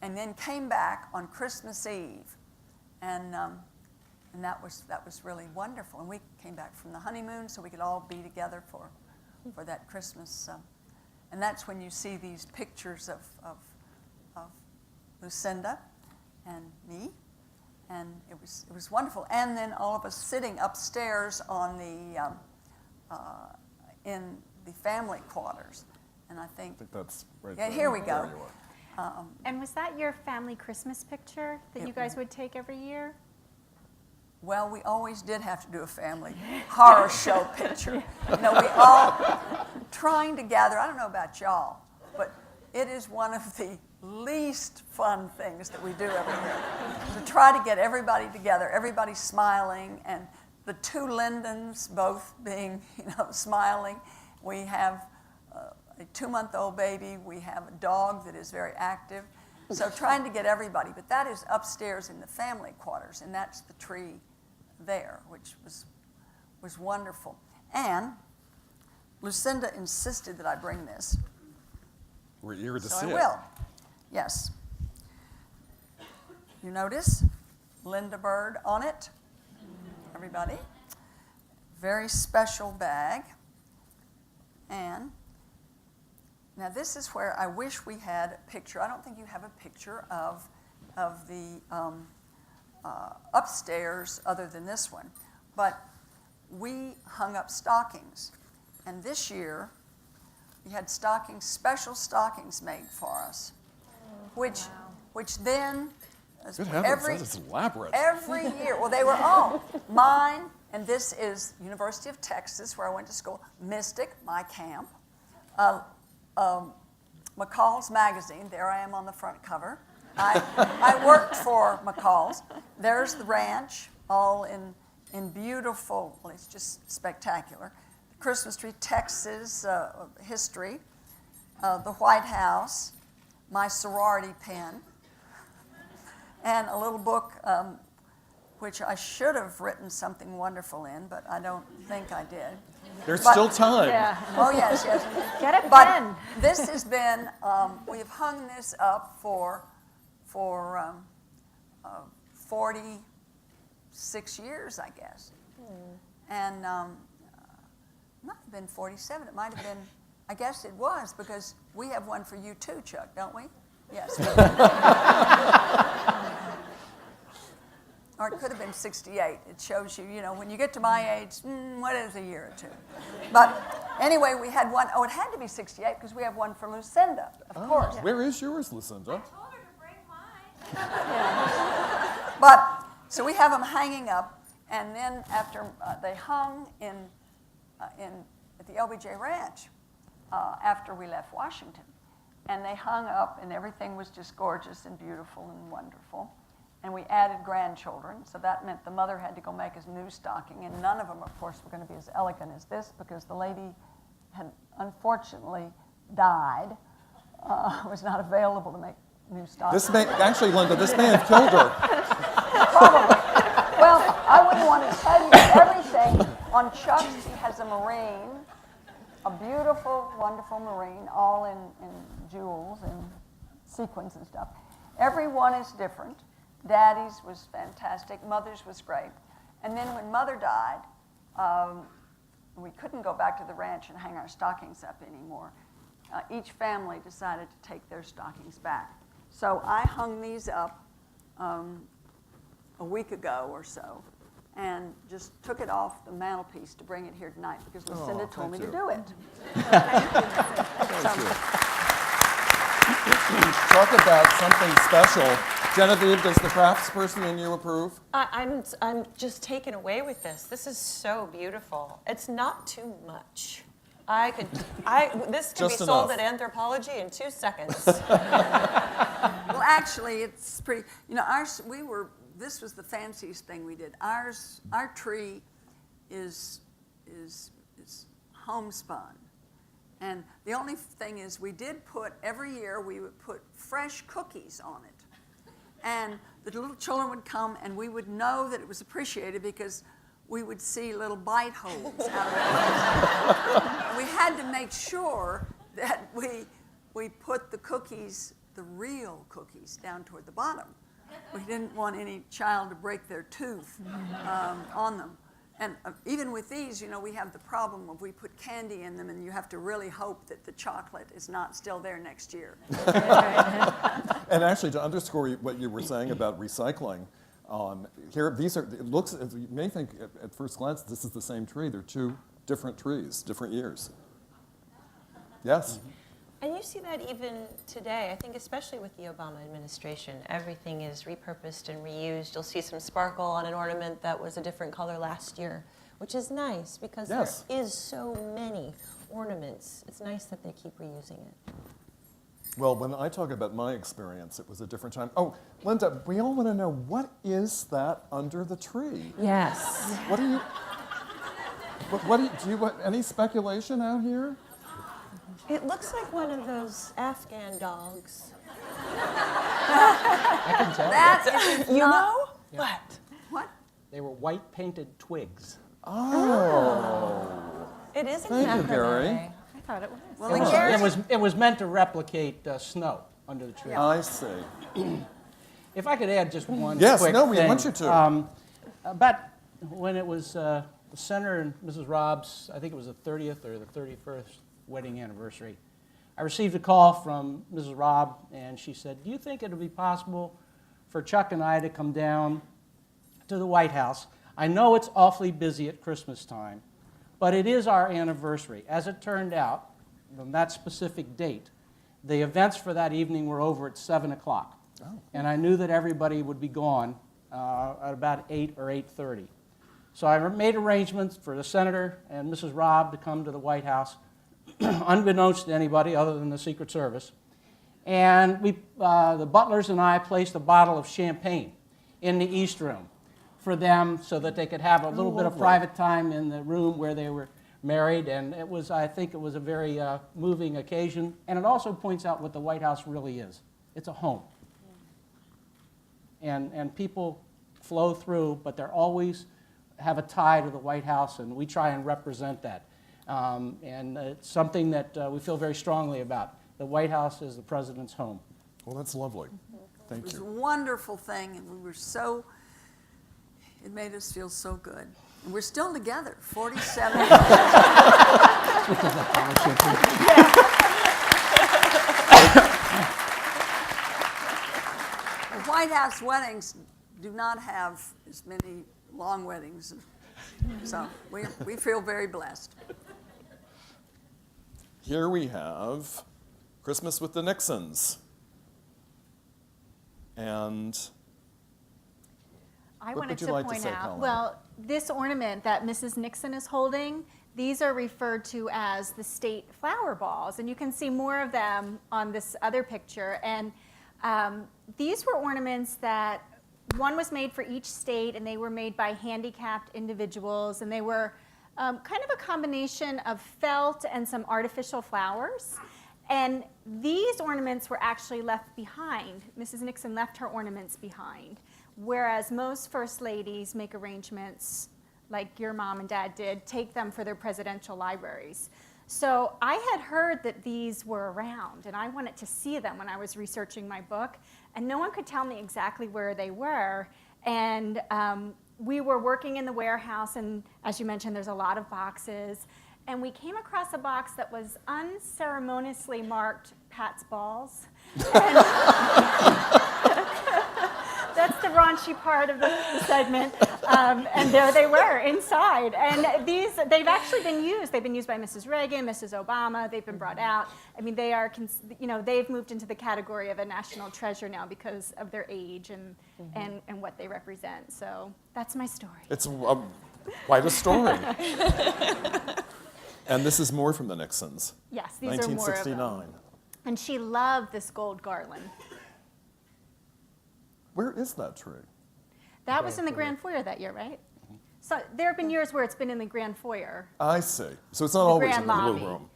and then came back on Christmas Eve. And that was really wonderful. And we came back from the honeymoon so we could all be together for that Christmas. And that's when you see these pictures of Lucinda and me. And it was wonderful. And then all of us sitting upstairs on in the family quarters. And I think that's right. Yeah, here we go. There you are. And was that your family Christmas picture that you guys would take every year? well, we always did have to do a family horror show picture. You know, we all trying to gather, I don't know about y'all, but it is one of the least fun things that we do every year, to try to get everybody together, everybody smiling, and the two Lindens both being, smiling. We have a 2-month-old baby. We have a dog that is very active. So trying to get everybody, but that is upstairs in the family quarters, and that's the tree there, which was wonderful. And Lucinda insisted that I bring this. We're eager to So see I it. will. Yes. You notice Linda Bird on it, everybody. Very special bag. And now this is where I wish we had a picture. I don't think you have a picture of the upstairs other than this one. But we hung up stockings. And this year, we had special stockings made for us, which then, Good heavens, that is elaborate. every year, well, they were all mine, and this is University of Texas, where I went to school, Mystic, my camp, McCall's Magazine, there I am on the front cover. I worked for McCall's. There's the ranch, all in beautiful, well, it's just spectacular. Christmas tree, Texas history, the White House, my sorority pen, and a little book which I should have written something wonderful in, but I don't think I did. There's still time. Yeah. Oh, yes. Get a But pen. this has been, we've hung this up for 46 years, I guess. And might have been 47. It might have been, I guess it was, because we have one for you too, Chuck, don't we? Yes. Or it could have been 68. It shows you, when you get to my age, what is a year or two? But anyway, we had one. Oh, it had to be 68 because we have one for Lucinda, of course. Where is yours, Lucinda? I told her to bring mine. But, so we have them hanging up, and then after they hung at the LBJ Ranch after we left Washington. And they hung up, and everything was just gorgeous and beautiful and wonderful. And we added grandchildren, so that meant the mother had to go make a new stocking, and none of them, of course, were going to be as elegant as this because the lady had unfortunately died, was not available to make new stockings. Actually, Linda, this may have killed her. Probably. Well, I wouldn't want to tell you everything. On Chuck's, he has a marine, a beautiful, wonderful marine, all in jewels and sequins and stuff. Every one is different. Daddy's was fantastic. Mother's was great. And then when Mother died, we couldn't go back to the ranch and hang our stockings up anymore. Each family decided to take their stockings back. So I hung these up a week ago or so and just took it off the mantelpiece to bring it here tonight because Lucinda told me to do it. Talk about something special. Genevieve, does the craftsperson in you approve? I'm just taken away with this. This is so beautiful. It's not too much. This could be Just sold enough. at Anthropology in 2 seconds. Well, actually, it's pretty. Ours. This was the fanciest thing we did. Our tree is homespun, and the only thing is we did put every year we would put fresh cookies on it. And the little children would come, and we would know that it was appreciated because we would see little bite holes out of it. We had to make sure that we put the cookies, the real cookies, down toward the bottom. We didn't want any child to break their tooth on them. And even with these, we have the problem of we put candy in them, and you have to really hope that the chocolate is not still there next year. And actually, to underscore what you were saying about recycling, here it looks. You may think at first glance this is the same tree. They're two different trees, different years. Yes. And you see that even today, I think especially with the Obama administration, everything is repurposed and reused. You'll see some sparkle on an ornament that was a different color last year, which is nice because Yes. there is so many ornaments. It's nice that they keep reusing it. Well, when I talk about my experience, it was a different time. Oh, Linda, we all want to know, what is that under the tree? Yes. What do you, do you want any speculation out here? It looks like one of those Afghan dogs. I can tell. That is You know? Yeah. What? what? They were white painted twigs. Oh. It is Thank you, Gary. I thought it was. Well, the Gary, It was meant to replicate snow under the tree. I see. If I could add just one Yes, quick no, we thing. want you to. About when it was the Senator and Mrs. Rob's, I think it was the 30th or the 31st wedding anniversary, I received a call from Mrs. Rob, and she said, do you think it would be possible for Chuck and I to come down to the White House? I know it's awfully busy at Christmas time, but it is our anniversary. As it turned out, on that specific date, the events for that evening were over at 7 o'clock. Oh. And I knew that everybody would be gone at about 8 or 8:30. So I made arrangements for the Senator and Mrs. Rob to come to the White House, unbeknownst to anybody other than the Secret Service. And the butlers and I placed a bottle of champagne in the East Room for them so that they could have a little bit of lovely. private time in the room where they were married. And it was, I think it was a very moving occasion. And it also points out what the White House really is. It's a home. And people flow through, but they're always have a tie to the White House, and we try and represent that. And it's something that we feel very strongly about. The White House is the president's home. Well, that's lovely. it Thank was a you. wonderful thing, and we were so, it made us feel so good. And we're still together, 47 years. The White House weddings do not have as many long weddings, so we feel very blessed. Here we have Christmas with the Nixons. And I What wanted would you to like to point say, out, Colin? well, this ornament that Mrs. Nixon is holding, these are referred to as the state flower balls, and you can see more of them on this other picture. And these were ornaments that one was made for each state, and they were made by handicapped individuals, and they were kind of a combination of felt and some artificial flowers. And these ornaments were actually left behind. Mrs. Nixon left her ornaments behind, whereas most first ladies make arrangements, like your mom and dad did, take them for their presidential libraries. So I had heard that these were around, and I wanted to see them when I was researching my book, and no one could tell me exactly where they were. And we were working in the warehouse, and as you mentioned, there's a lot of boxes. And we came across a box that was unceremoniously marked Pat's Balls. And that's the raunchy part of the segment. And there they were inside. And they've actually been used. They've been used by Mrs. Reagan, Mrs. Obama. They've been brought out. I mean, they are, they've moved into the category of a national treasure now because of their age and what they represent. So that's my story. it's quite a story. And this is more from the Nixons. Yes, these are more of them. 1969. And she loved this gold garland. Where is that tree? That was in the Grand Foyer that year, right? So there have been years where it's been in the Grand Foyer. I see. So it's not always in Grand the Lobby. Blue Room.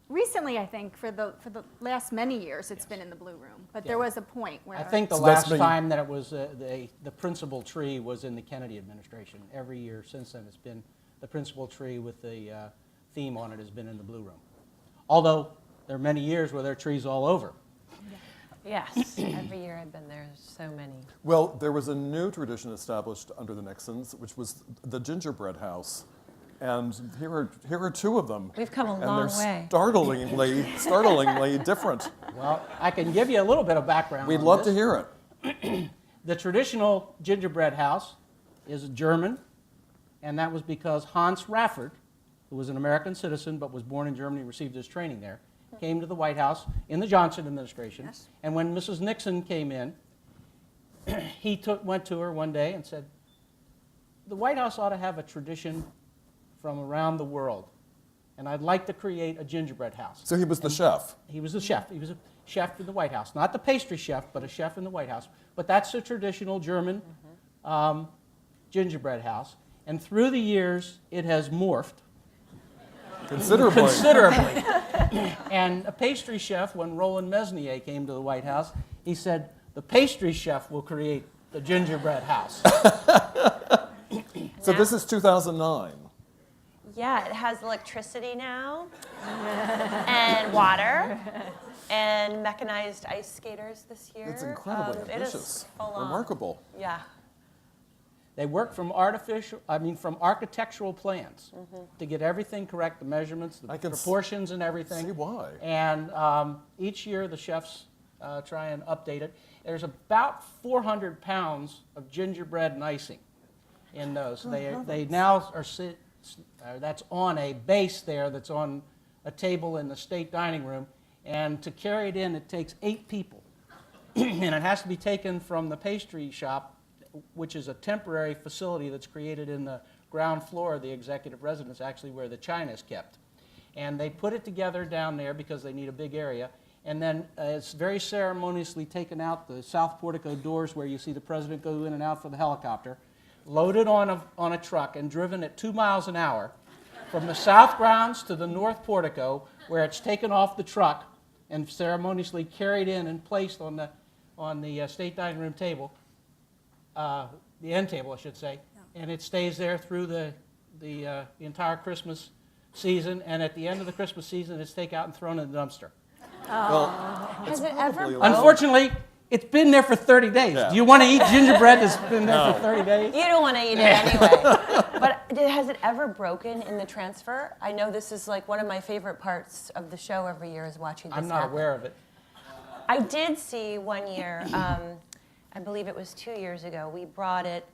Recently, I think, for the last many years, it's been in the Blue Room. But there was a point where I think the So that's last been- time that it was the principal tree was in the Kennedy administration. Every year since then, it's been the principal tree with the theme on it has been in the Blue Room. Although there are many years where there are trees all over. Yes, every year I've been there, so many. Well, there was a new tradition established under the Nixons, which was the gingerbread house. And here are two of them. We've come a and long they're way. startlingly different. Well, I can give you a little bit of background We'd on love this. to hear it. The traditional gingerbread house is German, and that was because Hans Raffert, who was an American citizen but was born in Germany and received his training there, came to the White House in the Johnson administration. Yes. And when Mrs. Nixon came in, he went to her one day and said, the White House ought to have a tradition from around the world, and I'd like to create a gingerbread house. So he was the chef. He was the chef. He was a chef in the White House. Not the pastry chef, but a chef in the White House. But that's a traditional German gingerbread house. And through the years, it has morphed Considerably. considerably. And a pastry chef, when Roland Mesnier came to the White House, he said, the pastry chef will create the gingerbread house. So this is 2009. Yeah, it has electricity now, and water, and mechanized ice skaters this year. It's incredibly It ambitious. is full on. Remarkable. Yeah. They work from from architectural plans to get everything correct, the measurements, the I can proportions and everything. see why. And each year the chefs try and update it. There's about 400 pounds of gingerbread and icing in those. They now are that's on a base there that's on a table in the state dining room. And to carry it in, it takes 8 people. And it has to be taken from the pastry shop, which is a temporary facility that's created in the ground floor of the executive residence, actually where the china is kept. And they put it together down there because they need a big area. And then it's very ceremoniously taken out the south portico doors where you see the president go in and out for the helicopter, loaded on a truck and driven at 2 miles an hour from the south grounds to the north portico, where it's taken off the truck and ceremoniously carried in and placed on the state dining room table. The end table, I should say, and it stays there through the entire Christmas season, and at the end of the Christmas season, it's taken out and thrown in the dumpster. Well, Has it ever probably a broken? Unfortunately, it's been there for 30 days. Yeah. Do you want to eat gingerbread that's been there for 30 days? You don't want to eat it anyway. But has it ever broken in the transfer? I know this is like one of my favorite parts of the show every year is watching this I'm not happen. aware of it. I did see one year, I believe it was 2 years ago, we brought it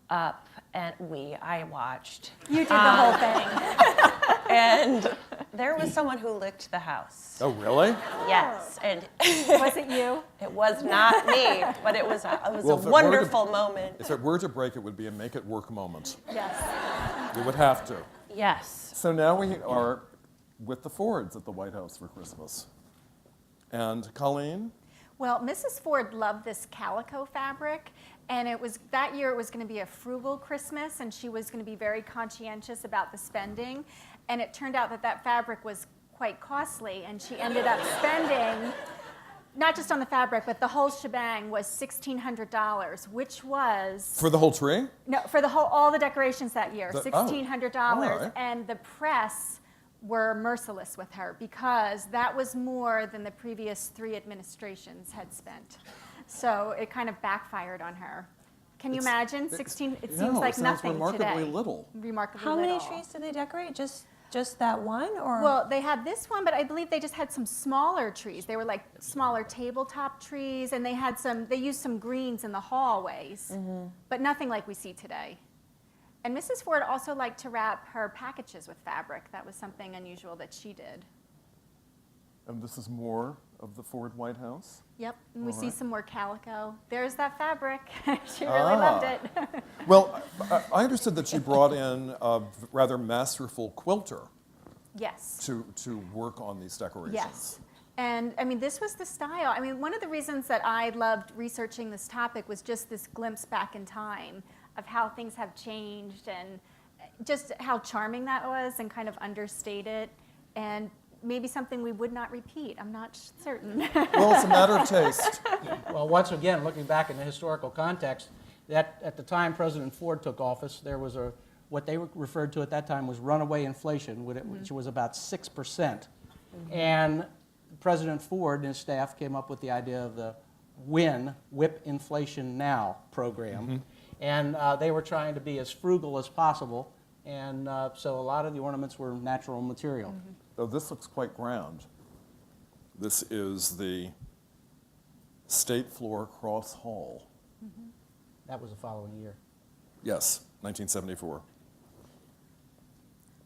up, and I watched. You did the whole thing. And there was someone who licked the house. oh, really? Yes, and Was it you? it was not me, but it was a Well, if it were to- wonderful moment. If it were to break, it would be a make it work moment. Yes. You would have to. Yes. So now we are with the Fords at the White House for Christmas. And Colleen? Well, Mrs. Ford loved this calico fabric, and that year it was going to be a frugal Christmas, and she was going to be very conscientious about the spending. And it turned out that fabric was quite costly, and she ended up spending, not just on the fabric, but the whole shebang was $1,600, which was For the whole tree? no, for all the decorations that year, $1,600, all right. and the press were merciless with her because that was more than the previous 3 administrations had spent. So it kind of backfired on her. Can you imagine? 16. It seems No, like it sounds nothing remarkably today. little. Remarkably How many little. trees did they decorate? Just that one, or? Well, they had this one, but I believe they just had some smaller trees. They were like smaller tabletop trees, and they used some greens in the hallways, but nothing like we see today. And Mrs. Ford also liked to wrap her packages with fabric. That was something unusual that she did. And this is more of the Ford White House? Yep, and we All see right. some more calico. There's that fabric. She really loved it. Well, I understood that she brought in a rather masterful quilter Yes. to work on these decorations. Yes. And I mean, this was the style. I mean, one of the reasons that I loved researching this topic was just this glimpse back in time of how things have changed and just how charming that was and kind of understated and maybe something we would not repeat. I'm not certain. Well, it's a matter of taste. Well, once again, looking back in the historical context, that at the time President Ford took office, there was what they referred to at that time was runaway inflation, which was about 6%. And President Ford and his staff came up with the idea of the Whip Inflation Now program. And they were trying to be as frugal as possible. And so a lot of the ornaments were natural material. Oh, this looks quite grand. This is the State Floor Cross Hall. That was the following year. Yes, 1974.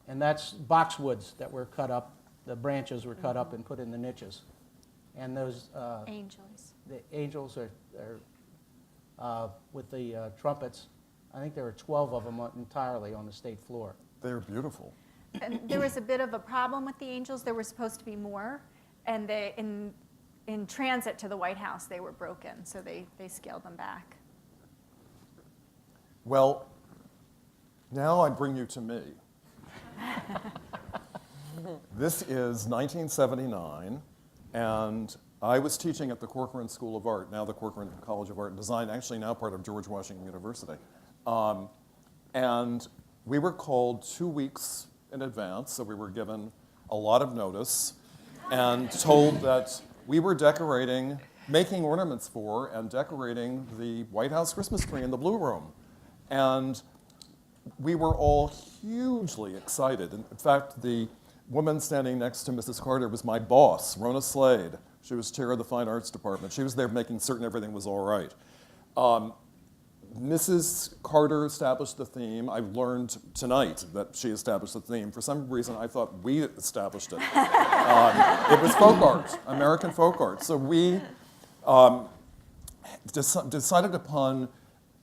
And that's boxwoods that were cut up the branches were cut up and put in the niches. And those Angels. the angels are with the trumpets. I think there were 12 of them entirely on the state floor. They're beautiful. And there was a bit of a problem with the angels. There were supposed to be more, and they, in transit to the White House, they were broken, so they scaled them back. Well, now I bring you to me. This is 1979, and I was teaching at the Corcoran School of Art, now the Corcoran College of Art and Design, actually now part of George Washington University. And we were called 2 weeks in advance, so we were given a lot of notice and told that we were making ornaments for and decorating the White House Christmas tree in the Blue Room. And we were all hugely excited. In fact, the woman standing next to Mrs. Carter was my boss, Rona Slade. She was chair of the Fine Arts Department. She was there making certain everything was all right. Mrs. Carter established the theme. I learned tonight that she established the theme. For some reason, I thought we established it. It was folk art, American folk art. So we decided upon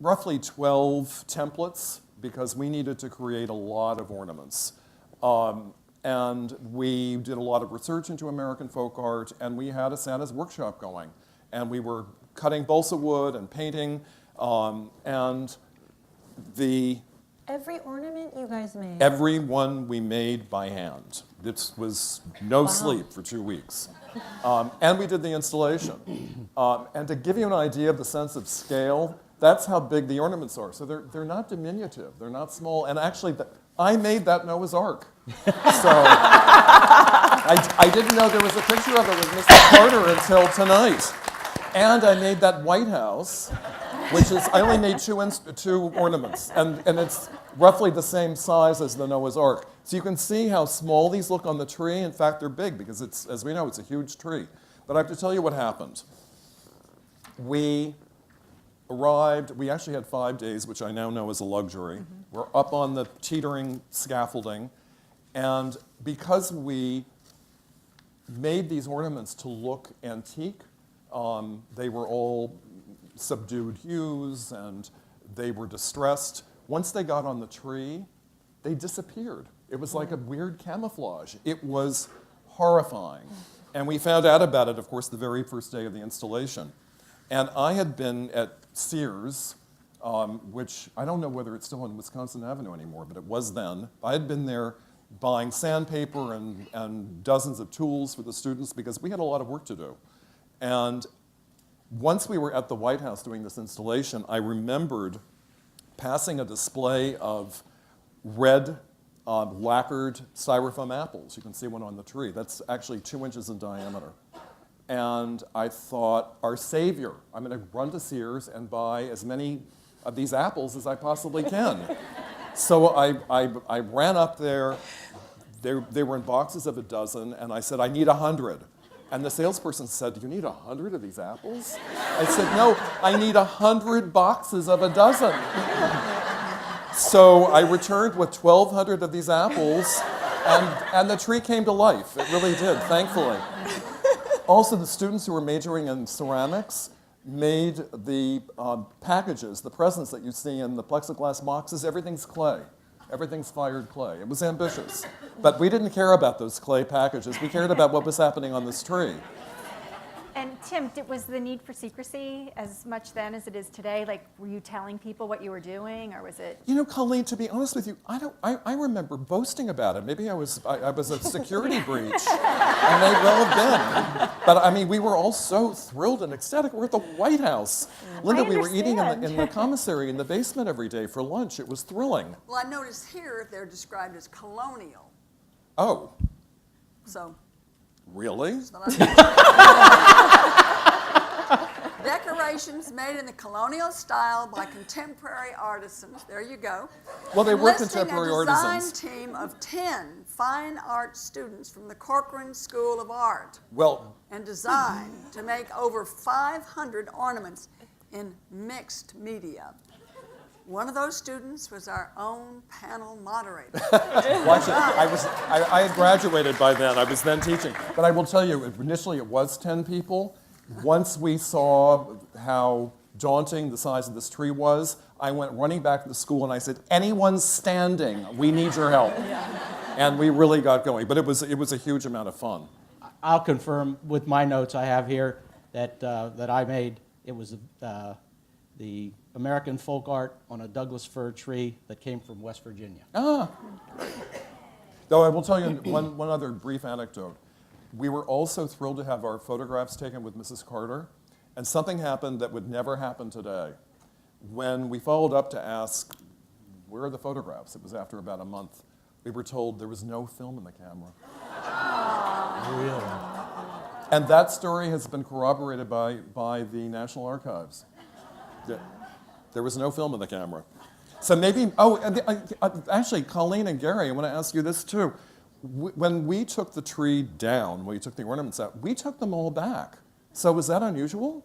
roughly 12 templates because we needed to create a lot of ornaments. And we did a lot of research into American folk art, and we had a Santa's workshop going. And we were cutting balsa wood and painting, and Every ornament you guys made? every one we made by hand. This was no sleep for 2 weeks. And we did the installation. And to give you an idea of the sense of scale, that's how big the ornaments are. So they're not diminutive, they're not small. And actually, I made that Noah's Ark. So I didn't know there was a picture of it with Mrs. Carter until tonight. And I made that White House, which is, I only made two ornaments, and it's roughly the same size as the Noah's Ark. So you can see how small these look on the tree. In fact, they're big because it's, as we know, it's a huge tree. But I have to tell you what happened. We arrived, we actually had 5 days, which I now know is a luxury. We're up on the teetering scaffolding, and because we made these ornaments to look antique, they were all subdued hues and they were distressed. Once they got on the tree, they disappeared. It was like a weird camouflage. It was horrifying. And we found out about it, of course, the very first day of the installation. And I had been at Sears, which I don't know whether it's still on Wisconsin Avenue anymore, but it was then. I had been there buying sandpaper and dozens of tools for the students because we had a lot of work to do. And once we were at the White House doing this installation, I remembered passing a display of red lacquered styrofoam apples. You can see one on the tree. That's actually 2 inches in diameter. And I thought, our savior, I'm going to run to Sears and buy as many of these apples as I possibly can. So I ran up there. They were in boxes of a dozen, and I said, I need 100. And the salesperson said, do you need 100 of these apples? I said, no, I need 100 boxes of a dozen. So I returned with 1,200 of these apples, and the tree came to life. It really did, thankfully. Also, the students who were majoring in ceramics made the packages, the presents that you see in the plexiglass boxes, everything's clay. Everything's fired clay. It was ambitious. But we didn't care about those clay packages. We cared about what was happening on this tree. And Tim, was the need for secrecy as much then as it is today? Like, were you telling people what you were doing, or was it? You know, Colleen, to be honest with you, I remember boasting about it. Maybe I was a security breach. I may well have been. But I mean, we were all so thrilled and ecstatic. We're at the White House. Linda, we were eating in the commissary in the basement every day for lunch. It was thrilling. Well, I noticed here they're described as colonial. Oh, So, really? decorations made in the colonial style by contemporary artisans. There you go. Well, they were Enlisting contemporary a design artisans. team of 10 fine art students from the Corcoran School of Art Well, and Design to make over 500 ornaments in mixed media. one of those students was our own panel moderator. Watch it. I had graduated by then. I was then teaching. But I will tell you, initially it was 10 people. Once we saw how daunting the size of this tree was, I went running back to the school and I said, anyone standing, we need your help. And we really got going. But it was a huge amount of fun. I'll confirm with my notes I have here that I made. It was the American folk art on a Douglas fir tree that came from West Virginia. Ah. Though I will tell you one other brief anecdote. We were also thrilled to have our photographs taken with Mrs. Carter, and something happened that would never happen today. When we followed up to ask, where are the photographs? It was after about a month. We were told there was no film in the camera. Really? And that story has been corroborated by the National Archives. There was no film in the camera. So maybe, actually, Colleen and Gary, I want to ask you this too. When we took the tree down, when we took the ornaments out, we took them all back. So was that unusual?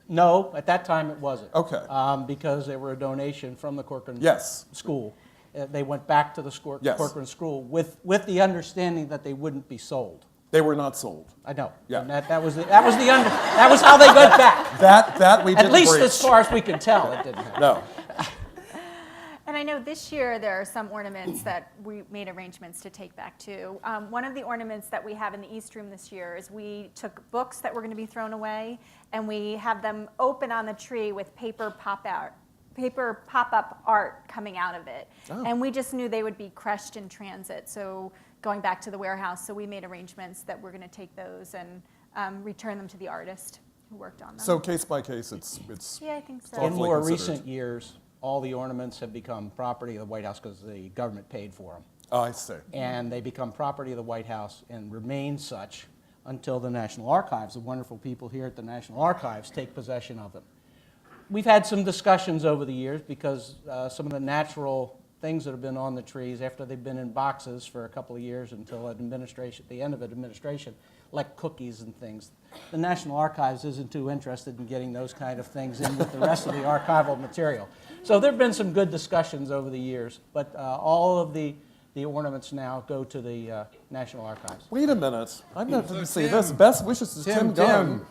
No, at that time it wasn't. Okay. Because they were a donation from the Corcoran Yes. School. They went back to the Yes. Corcoran School with the understanding that they wouldn't be sold. They were not sold. I know. Yeah. And that was how they got back. That we didn't At least breach. as far as we can tell, it didn't happen. No. And I know this year there are some ornaments that we made arrangements to take back too. One of the ornaments that we have in the East Room this year is we took books that were going to be thrown away and we have them open on the tree with paper pop-up art coming out of it. Oh. And we just knew they would be crushed in transit, so going back to the warehouse. So we made arrangements that we're going to take those and return them to the artist who worked on them. So case by case, it's Yeah, I think so. In thoughtfully more considered. recent years, all the ornaments have become property of the White House because the government paid for them. Oh, I see. And they become property of the White House and remain such until the National Archives, the wonderful people here at the National Archives, take possession of them. We've had some discussions over the years because some of the natural things that have been on the trees after they've been in boxes for a couple of years until the end of administration, like cookies and things. The National Archives isn't too interested in getting those kind of things in with the rest of the archival material. So there have been some good discussions over the years, but all of the ornaments now go to the National Archives. Wait a minute. I've not to see Tim. this. Best wishes to Tim Gunn.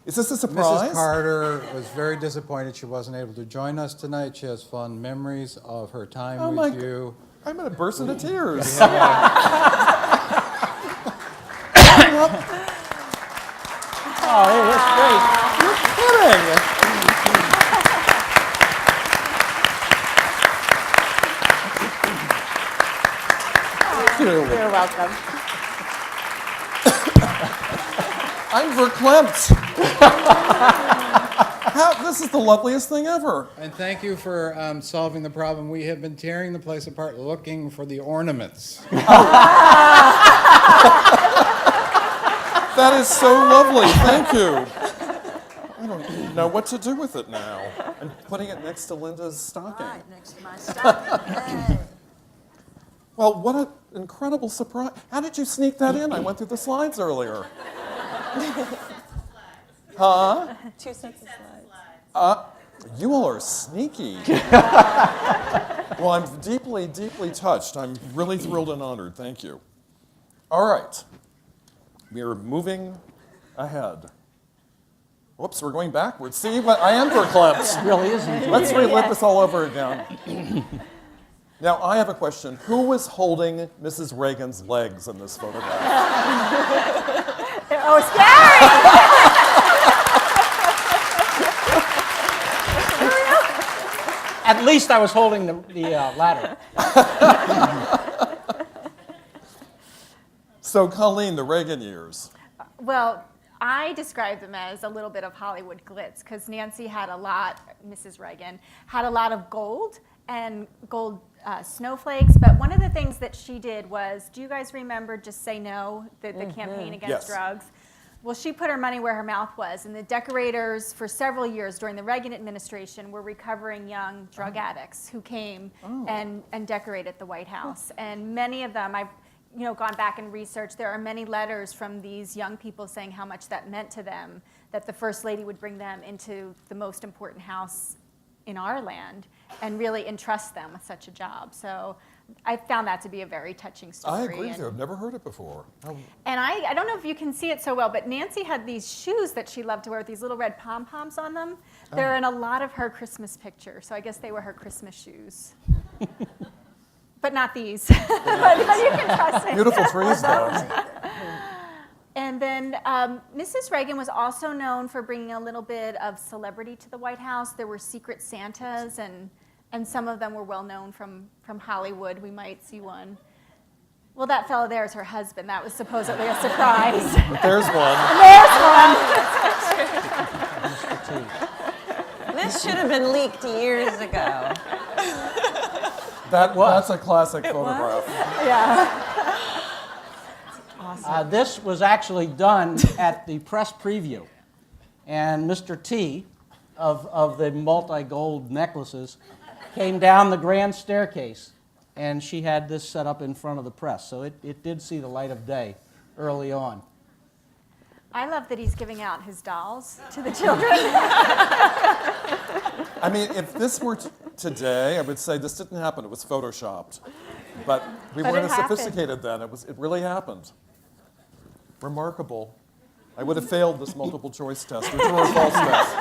Is this a surprise? Mrs. Carter was very disappointed she wasn't able to join us tonight. She has fond memories of her time with you. I'm going to burst into tears. Oh, it was great. You're kidding. You're welcome. I'm verklempt. This is the loveliest thing ever. And thank you for solving the problem. We have been tearing the place apart looking for the ornaments. That is so lovely. Thank you. I don't know what to do with it now. I'm putting it next to Linda's stocking. Right, next to my stocking. Hey. Well, what an incredible surprise. How did you sneak that in? I went through the slides earlier. Huh? 2 sets of slides. You all are sneaky. Well, I'm deeply, deeply touched. I'm really thrilled and honored. Thank you. All right. We are moving ahead. Whoops, we're going backwards. See, but I am verklempt. It really isn't. Let's relive this all over again. Now, I have a question. Who was holding Mrs. Reagan's legs in this photograph? Oh, scary! At least I was holding the ladder. So, Colleen, the Reagan years. Well, I describe them as a little bit of Hollywood glitz because Nancy had a lot, Mrs. Reagan, had a lot of gold and gold snowflakes. But one of the things that she did was, do you guys remember Just Say No, the campaign against drugs? Well, she put her money where her mouth was, and the decorators for several years during the Reagan administration were recovering young drug addicts who came and decorated the White House. And many of them, I've gone back and researched, there are many letters from these young people saying how much that meant to them, that the First Lady would bring them into the most important house in our land and really entrust them with such a job. So I found that to be a very touching story. I agree with you. I've never heard it before. Oh, And I don't know if you can see it so well, but Nancy had these shoes that she loved to wear with these little red pom-poms on them. They're in a lot of her Christmas pictures, so I guess they were her Christmas shoes. But not these. But you can trust me. beautiful trees, though. And then Mrs. Reagan was also known for bringing a little bit of celebrity to the White House. There were Secret Santas, and some of them were well known from Hollywood. We might see one. Well, that fellow there is her husband. That was supposedly a surprise. But there's one. There's one. This should have been leaked years ago. That's a classic photograph. Yeah. This was actually done at the press preview. And Mr. T of the multi-gold necklaces came down the grand staircase, and she had this set up in front of the press. So it did see the light of day early on. I love that he's giving out his dolls to the children. I mean, if this were today, I would say this didn't happen. It was photoshopped. But we But weren't it as happened. sophisticated then. It really happened. Remarkable. I would have failed this multiple choice test or true or false test.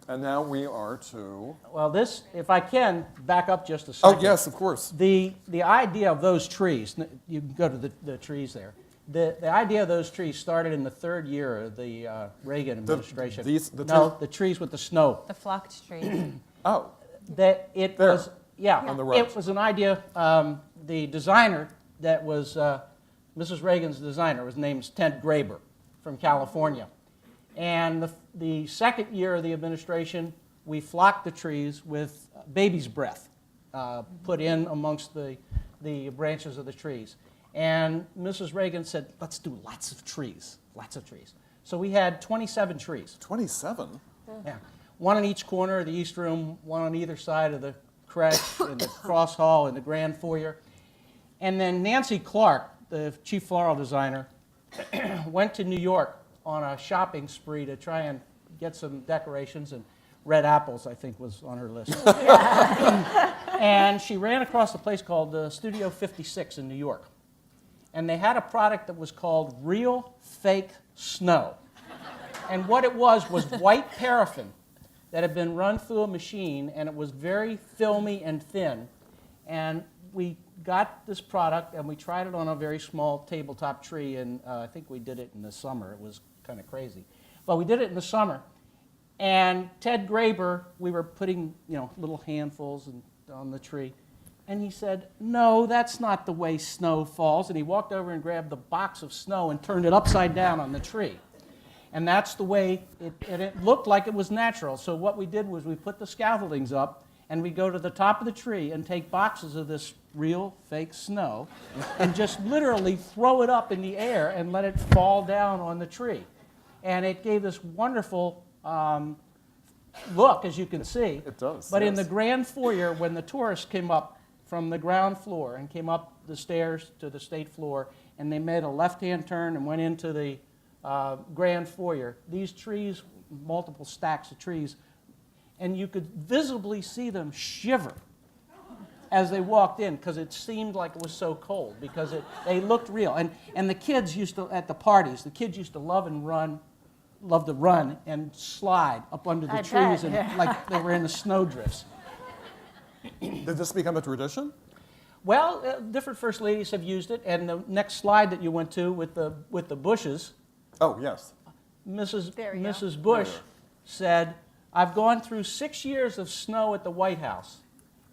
And now we are to... Well, this, if I can, back up just a second. Oh, yes, of course. The idea of those trees, you can go to the trees there. The idea of those trees started in the third year of the Reagan administration. The trees with the snow. The flocked tree. Oh. That it There. was, yeah, On the right. it was an idea. The designer that was Mrs. Reagan's designer was named Ted Graber from California. And the second year of the administration, we flocked the trees with baby's breath put in amongst the branches of the trees. And Mrs. Reagan said, let's do lots of trees, lots of trees. So we had 27 trees. 27? Yeah. One in each corner of the East Room, one on either side of the crèche, in the cross hall, in the grand foyer. And then Nancy Clark, the chief floral designer, went to New York on a shopping spree to try and get some decorations, and red apples, I think, was on her list. And she ran across a place called Studio 56 in New York. And they had a product that was called Real Fake Snow. And what it was white paraffin that had been run through a machine, and it was very filmy and thin. And we got this product, and we tried it on a very small tabletop tree, and I think we did it in the summer. It was kind of crazy. But we did it in the summer. And Ted Graber, we were putting little handfuls on the tree. And he said, no, that's not the way snow falls. And he walked over and grabbed the box of snow and turned it upside down on the tree. And that's the way it looked like it was natural. So what we did was we put the scaffoldings up, and we'd go to the top of the tree and take boxes of this real fake snow and just literally throw it up in the air and let it fall down on the tree. And it gave this wonderful look, as you can see. It does, But in yes. the grand foyer, when the tourists came up from the ground floor and came up the stairs to the state floor, and they made a left-hand turn and went into the grand foyer, these trees, multiple stacks of trees, and you could visibly see them shiver as they walked in, because it seemed like it was so cold, because they looked real. And the kids used to, at the parties, the kids used to love to run and slide up under the trees, and like they were in the snowdrifts. Did this become a tradition? Well, different first ladies have used it, and the next slide that you went to with the bushes, Oh, yes. Mrs. Bush said, I've gone through 6 years of snow at the White House,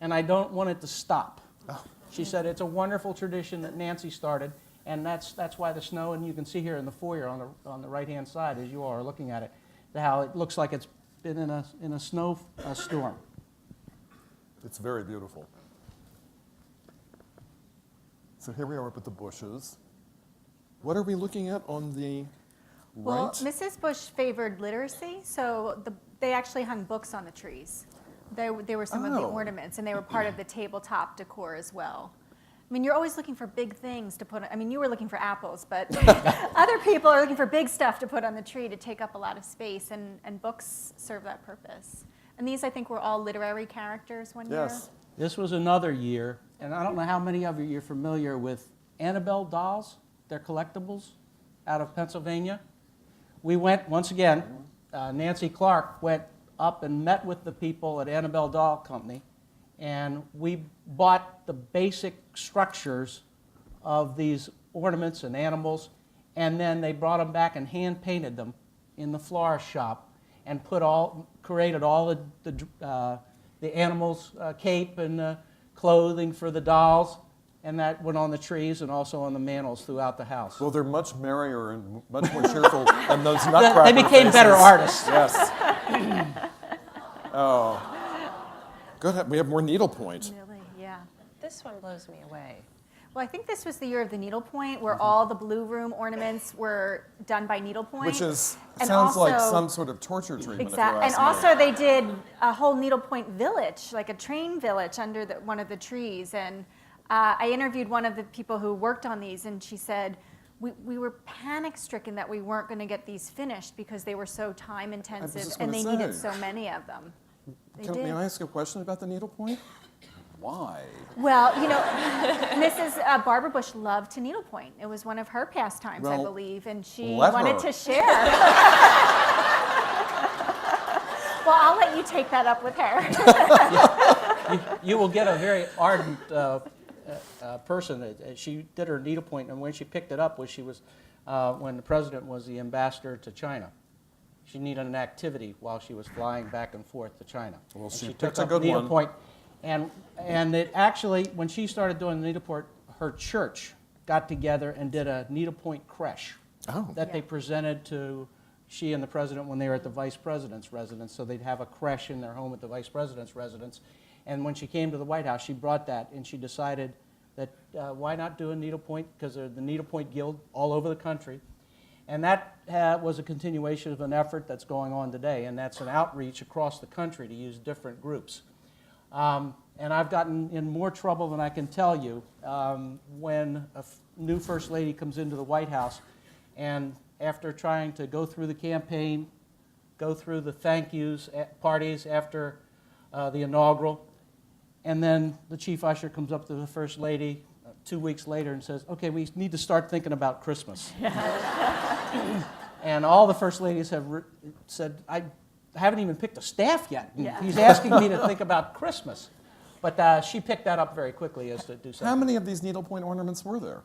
and I don't want it to stop. Oh. She said it's a wonderful tradition that Nancy started, and that's why the snow, and you can see here in the foyer on the right-hand side as you are looking at it, how it looks like it's been in a snowstorm. It's very beautiful. So here we are with the bushes. What are we looking at on the right? Well, Mrs. Bush favored literacy, so they actually hung books on the trees. They were some of the ornaments, and they were part of the tabletop decor as well. I mean, you're always looking for big things to put on. I mean, you were looking for apples, but other people are looking for big stuff to put on the tree to take up a lot of space, and books serve that purpose. And these, I think, were all literary characters one year. Yes. This was another year, and I don't know how many of you are familiar with Annabelle dolls. They're collectibles out of Pennsylvania. We went, once again, Nancy Clark went up and met with the people at Annabelle Doll Company, and we bought the basic structures of these ornaments and animals, and then they brought them back and hand painted them in the florist shop and created all the animals' cape and clothing for the dolls, and that went on the trees and also on the mantels throughout the house. Well, they're much merrier and much more cheerful than those nutcracker They became better faces. artists. Yes. Oh. Good. We have more needlepoint. Really, yeah. This one blows me away. Well, I think this was the year of the needlepoint, where all the blue room ornaments were done by needlepoint. Which is And sounds like also- some sort of torture treatment. Exactly. If And you ask me. also they did a whole needlepoint village, like a train village under one of the trees. And I interviewed one of the people who worked on these, and she said, we were panic-stricken that we weren't going to get these finished because they were so time-intensive just and gonna they needed say. so many of them. May I ask you a question about the needlepoint? Why? Well, you know, Mrs. Barbara Bush loved to needlepoint. It was one of her pastimes, I Well, believe, and she let wanted her. to share. Well, I'll let you take that up with her. You will get a very ardent person. She did her needlepoint, and when she picked it up, when the president was the ambassador to China. She needed an activity while she was flying back and forth to China. Well, And she took picked a up good one. needlepoint, and it actually, when she started doing the needlepoint, her church got together and did a needlepoint creche that they presented to she and the president when they were at the vice president's residence. So they'd have a creche in their home at the vice president's residence. And when she came to the White House, she brought that, and she decided that why not do a needlepoint, because there's the Needlepoint Guild all over the country. And that was a continuation of an effort that's going on today, and that's an outreach across the country to use different groups. And I've gotten in more trouble than I can tell you when a new First Lady comes into the White House, and after trying to go through the campaign, go through the thank yous parties after the inaugural, and then the chief usher comes up to the First Lady 2 weeks later and says, okay, we need to start thinking about Christmas. And all the First Ladies have said, I haven't even picked a staff yet. And he's asking me to think about Christmas. But she picked that up very quickly as to do something. How many of these needlepoint ornaments were there?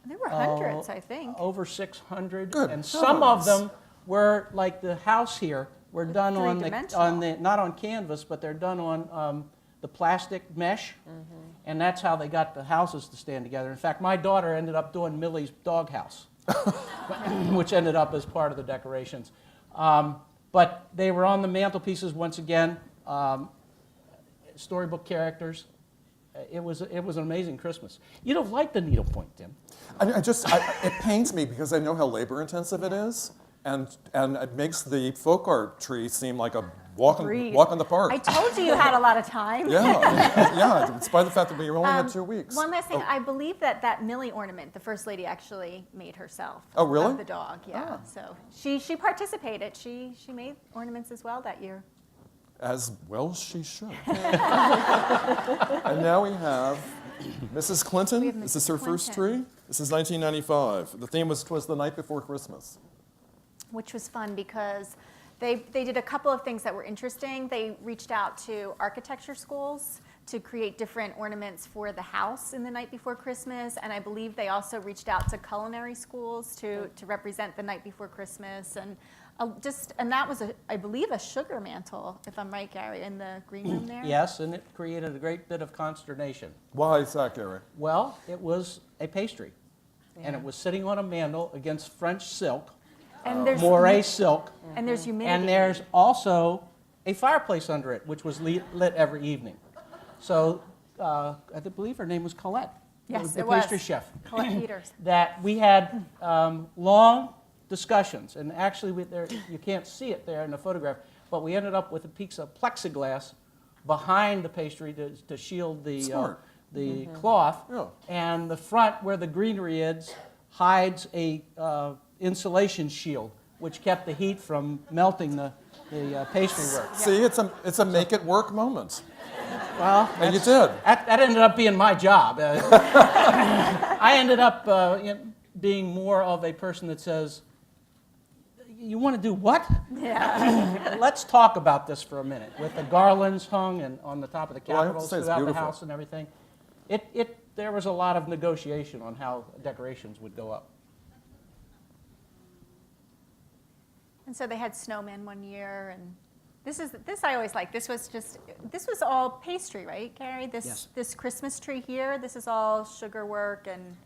There were hundreds, I think. Over 600. Good and some of heavens. them were, like the house here, were done on three-dimensional. not on canvas, but they're done on the plastic mesh. And that's how they got the houses to stand together. In fact, my daughter ended up doing Millie's doghouse, which ended up as part of the decorations. But they were on the mantelpieces once again, storybook characters. It was an amazing Christmas. You'd have liked the needlepoint, Tim. It pains me because I know how labor intensive it is, and it makes the folk art tree seem like a walk in the park. I told you had a lot of time. Yeah, despite the fact that we only had 2 weeks. One last thing, I believe that Millie ornament, the First Lady actually made herself. Oh, really? Of the dog, yeah. So she participated. She made ornaments as well that year. As well she should. And now we have Mrs. Clinton. We have Is this Mrs. her first Clinton. tree? This is 1995. The theme was "'Twas the Night Before Christmas." Which was fun because they did a couple of things that were interesting. They reached out to architecture schools to create different ornaments for the house in the night before Christmas, and I believe they also reached out to culinary schools to represent the night before Christmas, and that was I believe a sugar mantle, if I'm right, Gary, in the green room there. Yes, and it created a great bit of consternation. Why is that, Gary? Well, it was a pastry, and it was sitting on a mantle against French silk, And there's moire silk, and there's humidity. and there's also a fireplace under it, which was lit every evening. So I believe her name was Colette, Yes, the it was. pastry chef. Colette Peters. That we had long discussions, and actually you can't see it there in the photograph, but we ended up with a piece of plexiglass behind the pastry to shield the Smart. the cloth, Yeah. and the front where the greenery is hides a insulation shield, which kept the heat from melting the pastry work. See, it's a make it work moment. Well, And you did. that ended up being my job. I ended up being more of a person that says, you want to do what? Yeah. Let's talk about this for a minute. With the garlands hung and on the top of the Well, I have to capitals say it's throughout the beautiful. house and everything, there was a lot of negotiation on how decorations would go up. And so they had snowmen one year, and this I always like. This was all pastry, right, Gary? Yes. This Christmas tree here. This is all sugar work and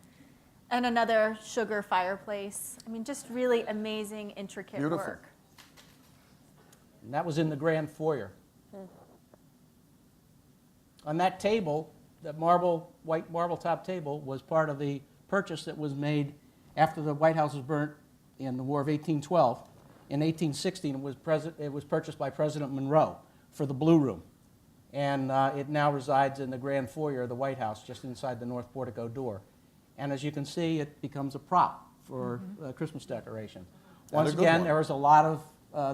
another sugar fireplace. I mean, just really amazing, intricate Beautiful. work. And that was in the grand foyer. On that table, that white marble top table, was part of the purchase that was made after the White House was burnt in the War of 1812. In 1816, it was purchased by President Monroe for the Blue Room. And it now resides in the grand foyer of the White House, just inside the north portico door. And as you can see, it becomes a prop for Christmas decoration. And Once a good again, one. there was a lot of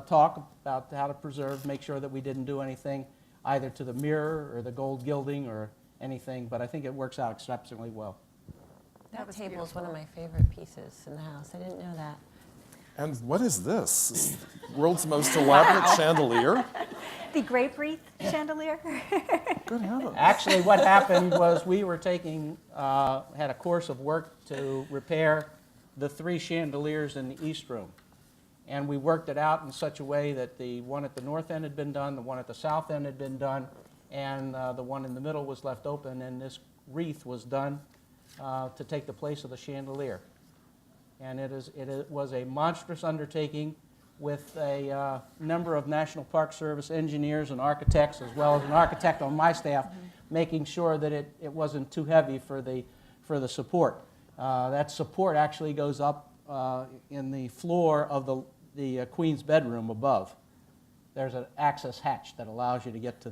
talk about how to preserve, make sure that we didn't do anything either to the mirror or the gold gilding or anything, but I think it works out exceptionally well. That was table is beautiful. one of my favorite pieces in the house. I didn't know that. And what is this? This is the world's most elaborate chandelier? The grape wreath chandelier. Good heavens. Actually, what happened was we were had a course of work to repair the 3 chandeliers in the East Room. And we worked it out in such a way that the one at the north end had been done, the one at the south end had been done, and the one in the middle was left open, and this wreath was done to take the place of the chandelier. And it was a monstrous undertaking with a number of National Park Service engineers and architects, as well as an architect on my staff, making sure that it wasn't too heavy for the support. That support actually goes up in the floor of the Queen's bedroom above. There's an access hatch that allows you to get to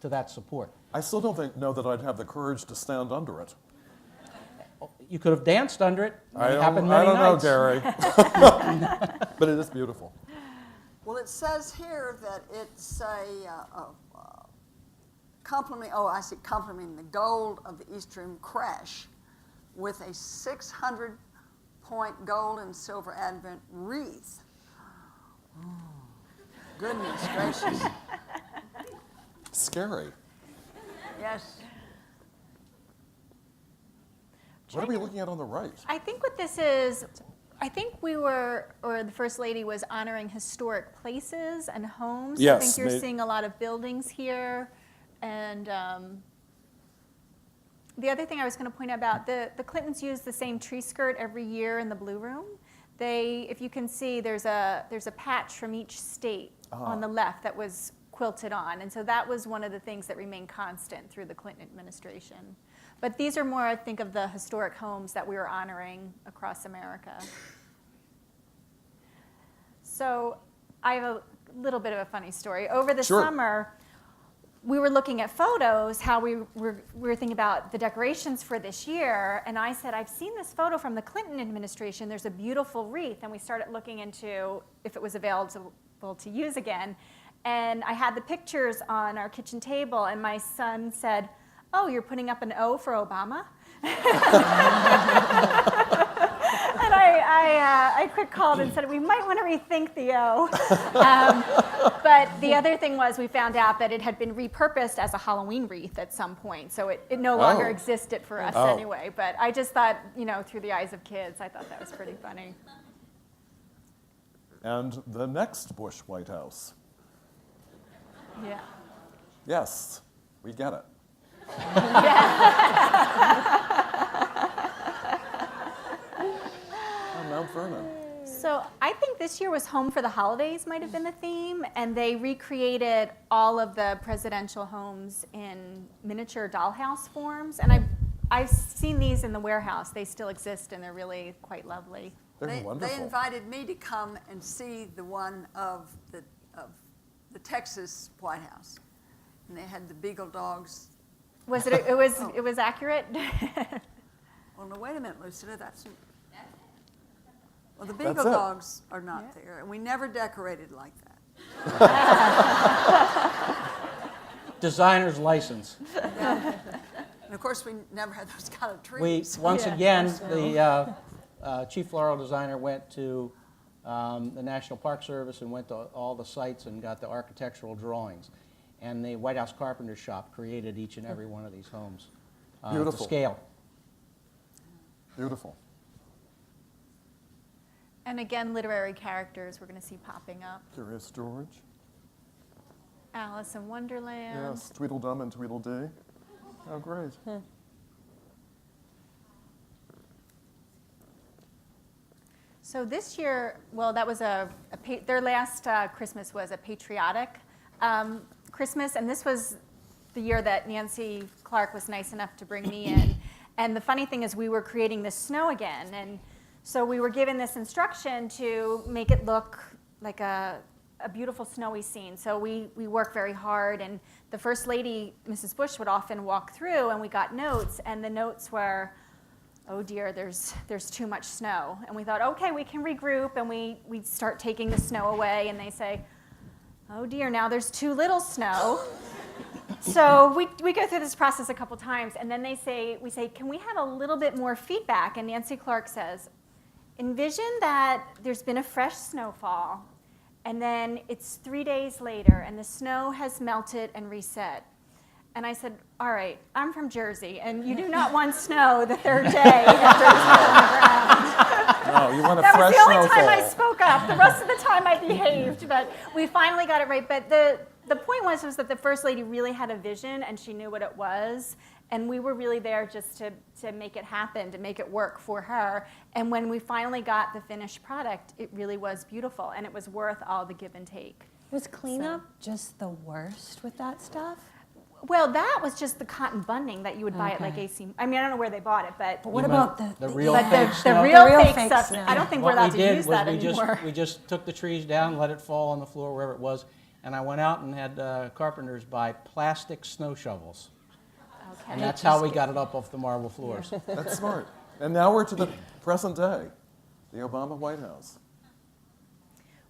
that support. I still don't know that I'd have the courage to stand under it. You could have danced under it. I It happened don't many know, nights. Gary. But it is beautiful. Well, it says here that it's complimenting the gold of the East Room crash with a 600-point gold and silver Advent wreath. Oh, goodness gracious. Scary. Yes. What are we looking at on the right? I think what this is, I think the First Lady was honoring historic places and homes. Yes, I think you're they- seeing a lot of buildings here. And the other thing I was going to point out about, the Clintons use the same tree skirt every year in the Blue Room. If you can see, there's a patch from each state on the left that was quilted on. And so that was one of the things that remained constant through the Clinton administration. But these are more, I think, of the historic homes that we were honoring across America. So I have a little bit of a funny story. Over the Sure. summer, we were looking at photos, how we were thinking about the decorations for this year, and I said, I've seen this photo from the Clinton administration. There's a beautiful wreath, and we started looking into if it was available to use again. And I had the pictures on our kitchen table, and my son said, oh, you're putting up an O for Obama? And I quick called and said, we might want to rethink the O. But the other thing was we found out that it had been repurposed as a Halloween wreath at some point. So it no longer existed for us anyway. But I just thought, through the eyes of kids, I thought that was pretty funny. And the next Bush White House. Yeah. Yes, we get it. Oh, Mount Vernon. So I think this year was Home for the Holidays might have been the theme, and they recreated all of the presidential homes in miniature dollhouse forms. And I've seen these in the warehouse. They still exist, and they're really quite lovely. They're wonderful. They invited me to come and see the one of the Texas White House. And they had the beagle dogs Was it? It was accurate. Well, no, wait a minute, Lucida, that's. Well, the That's Beagle it. dogs are not there, and we never decorated like that. Designer's license. And of course, we never had those kind of We, trees. once again, the chief floral designer went to the National Park Service and went to all the sites and got the architectural drawings. And the White House Carpenter Shop created each and every one of these homes to Beautiful. scale. Beautiful. And again, literary characters we're going to see popping up. Curious George. Alice in Wonderland. Yes, Tweedledum and Tweedledee. Oh, great. So this year, well, that was their last Christmas was a patriotic Christmas, and this was the year that Nancy Clark was nice enough to bring me in. And the funny thing is we were creating the snow again, and so we were given this instruction to make it look like a beautiful snowy scene. So we worked very hard, and the First Lady, Mrs. Bush, would often walk through, and we got notes, and the notes were, oh dear, there's too much snow. And we thought, okay, we can regroup, and we start taking the snow away, and they say, oh dear, now there's too little snow. So we go through this process a couple times, and then we say, can we have a little bit more feedback? And Nancy Clark says, envision that there's been a fresh snowfall, and then it's 3 days later, and the snow has melted and reset. And I said, all right, I'm from Jersey, and you do not want snow the third day after it's on the ground. No, you want a That fresh was the only time I snowfall. spoke up. The rest of the time I behaved, but we finally got it right. But the point was that the First Lady really had a vision, and she knew what it was. And we were really there just to make it happen, to make it work for her. And when we finally got the finished product, it really was beautiful, and it was worth all the give and take. Was cleanup just the worst with that stuff? Well, that was just the cotton bunding that you would buy at like AC. I mean, I don't know where they bought it, but What about the The real but fake the snow? real The real fake fake stuff, snow. I don't think we're What allowed we to did use was that anymore. we just took the trees down, let it fall on the floor wherever it was, and I went out and had carpenters buy plastic snow shovels. And that's how we got it up off the marble floors. That's smart. And now we're to the present day, the Obama White House.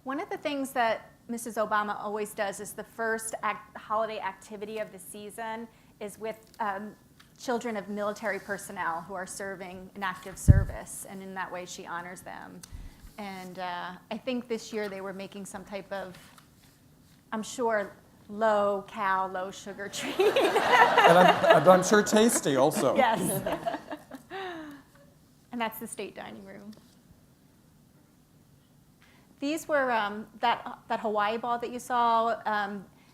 One of the things that Mrs. Obama always does is the first holiday activity of the season is with children of military personnel who are serving an active service, and in that way she honors them. And I think this year they were making some type of, I'm sure, low-cal, low-sugar treat. And I'm sure tasty also. Yes. And that's the state dining room. These were, that Hawaii ball that you saw,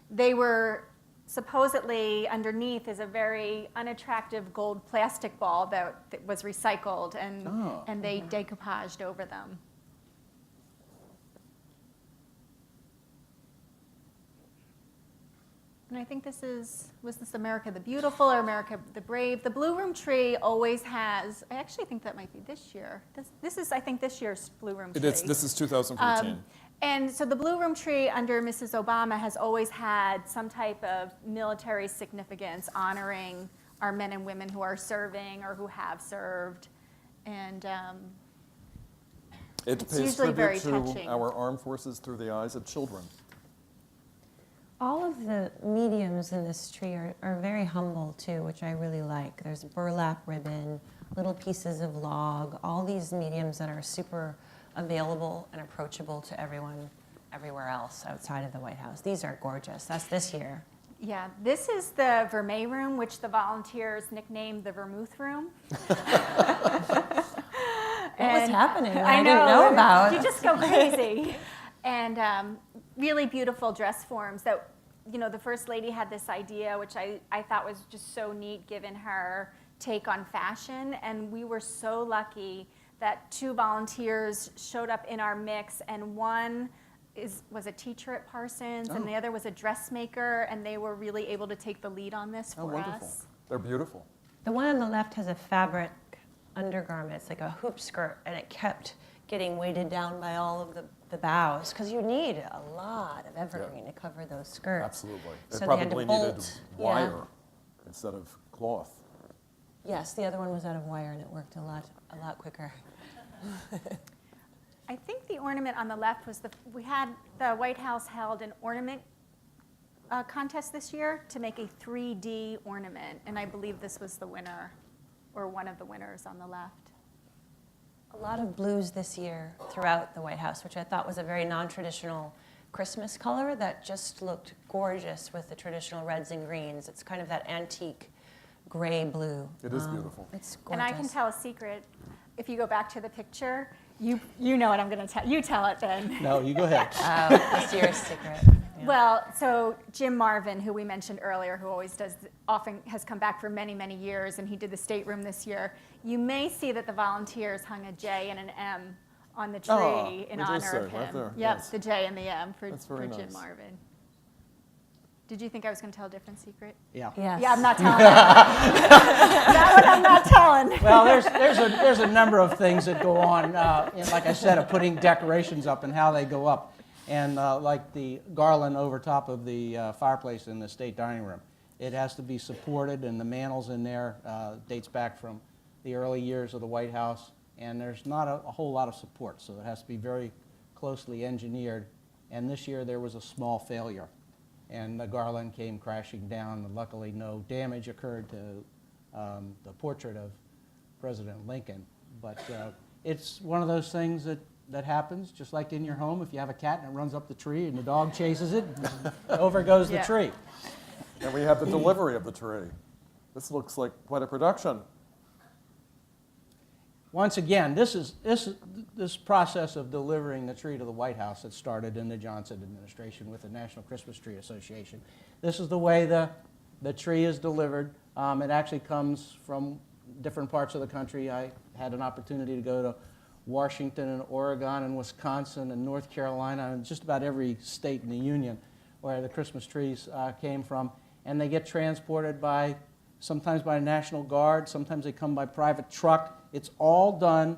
they were supposedly underneath is a very unattractive gold plastic ball that was recycled, and they decoupaged over them. And I think was this America the Beautiful or America the Brave? The Blue Room Tree always has, I actually think that might be this year. This is, I think, this year's Blue Room Tree. This is 2014. And so the Blue Room Tree under Mrs. Obama has always had some type of military significance, honoring our men and women who are serving or who have served. And It it's pays usually very tribute to touching. our armed forces through the eyes of children. All of the mediums in this tree are very humble too, which I really like. There's burlap ribbon, little pieces of log, all these mediums that are super available and approachable to everyone everywhere else outside of the White House. These are gorgeous. That's this year. yeah, this is the Vermeil Room, which the volunteers nicknamed the Vermouth Room. What was happening? I didn't know about. You just go crazy. And really beautiful dress forms that, you know, the First Lady had this idea, which I thought was just so neat given her take on fashion. And we were so lucky that 2 volunteers showed up in our mix, and one was a teacher at Parsons, and the other was a dressmaker, and they were really able to take the lead on this for wonderful. us. They're beautiful. The one on the left has a fabric undergarment. It's like a hoop skirt, and it kept getting weighted down by all of the boughs, because you need a lot of evergreen to cover those skirts. Absolutely. So They they had to probably needed bolt. wire instead of cloth. Yes, the other one was out of wire and it worked a lot quicker. I think the ornament on the left was the White House held an ornament contest this year to make a 3D ornament, and I believe this was the winner, or one of the winners on the left. A lot of blues this year throughout the White House, which I thought was a very non-traditional Christmas color that just looked gorgeous with the traditional reds and greens. It's kind of that antique gray blue. It is beautiful. It's gorgeous. And I can tell a secret. If you go back to the picture, you know what I'm going to tell. You tell it then. No, you go ahead. This year's secret. Yeah. Well, so Jim Marvin, who we mentioned earlier, who often has come back for many, many years, and he did the stateroom this year. You may see that the volunteers hung a J and an M on the tree in we do honor say, of right him. there, Yep, yes. the J and the M for That's very Jim nice. Marvin. Did you think I was going to tell a different secret? Yeah. Yes. Yeah, I'm not telling that. That one I'm not telling. Well, there's a number of things that go on, and like I said, of putting decorations up and how they go up. And like the garland over top of the fireplace in the state dining room, it has to be supported, and the mantles in there dates back from the early years of the White House, and there's not a whole lot of support, so it has to be very closely engineered. And this year there was a small failure, and the garland came crashing down, and luckily no damage occurred to the portrait of President Lincoln. But it's one of those things that happens, just like in your home. If you have a cat and it runs up the tree and the dog chases it, over goes the Yeah. tree. And we have the delivery of the tree. This looks like quite a production. Once again, this process of delivering the tree to the White House that started in the Johnson administration with the National Christmas Tree Association. This is the way the tree is delivered. It actually comes from different parts of the country. I had an opportunity to go to Washington and Oregon and Wisconsin and North Carolina and just about every state in the Union where the Christmas trees came from. And they get transported sometimes by National Guard, sometimes they come by private truck. It's all done,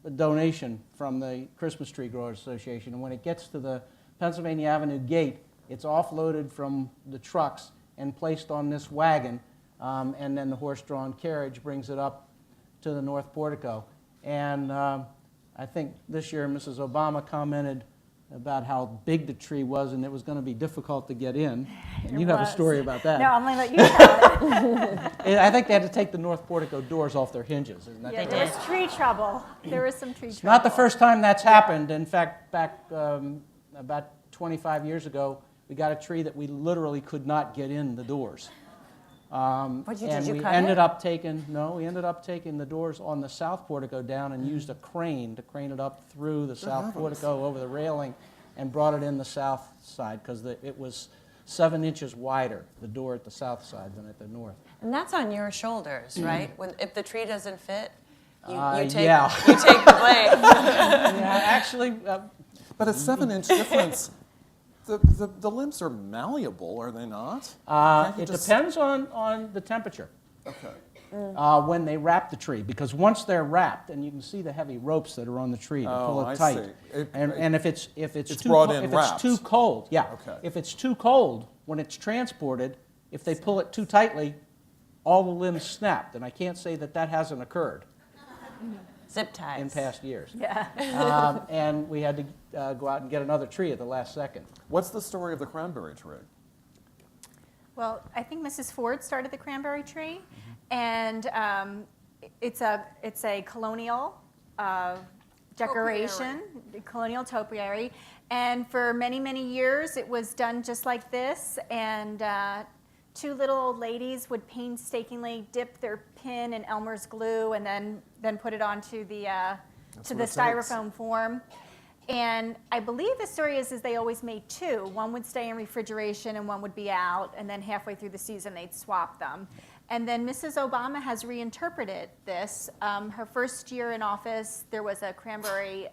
a donation from the Christmas Tree Growers Association. And when it gets to the Pennsylvania Avenue gate, it's offloaded from the trucks and placed on this wagon, and then the horse-drawn carriage brings it up to the North Portico. And I think this year Mrs. Obama commented about how big the tree was and it was going to be difficult to get in. And you have a story about that. No, I'm going to let you tell it. I think they had to take the North Portico doors off their hinges. Isn't that Yeah, correct? there was tree trouble. There was some tree trouble. Not the first time that's happened. In fact, back about 25 years ago, we got a tree that we literally could not get in the doors. Did you we cut ended it? up taking the doors on the South Portico down and used a crane to crane it up through the South Portico over the railing and brought it in the south side because it was 7 inches wider, the door at the south side, than at the north. And that's on your shoulders, right? If the tree doesn't fit, you take yeah. you take the blame. Yeah, actually, But a 7-inch difference. The limbs are malleable, are they not? Can't you it just- depends on the temperature. Okay. When they wrap the tree, because once they're wrapped, and you can see the heavy ropes that are on the tree to pull I it tight. see. And if it's It's too brought co- in if wrapped. it's too cold, yeah. Okay. If it's too cold when it's transported, if they pull it too tightly, all the limbs snapped, and I can't say that hasn't occurred Zip ties. in past years. Yeah. And we had to go out and get another tree at the last second. What's the story of the cranberry tree? Well, I think Mrs. Ford started the cranberry tree, and it's a colonial decoration, colonial topiary, and for many, many years it was done just like this, and two little old ladies would painstakingly dip their pin in Elmer's glue and then put it onto the what it takes. styrofoam form. And I believe the story is they always made two. One would stay in refrigeration and one would be out, and then halfway through the season they'd swap them. And then Mrs. Obama has reinterpreted this. Her first year in office, there was a cranberry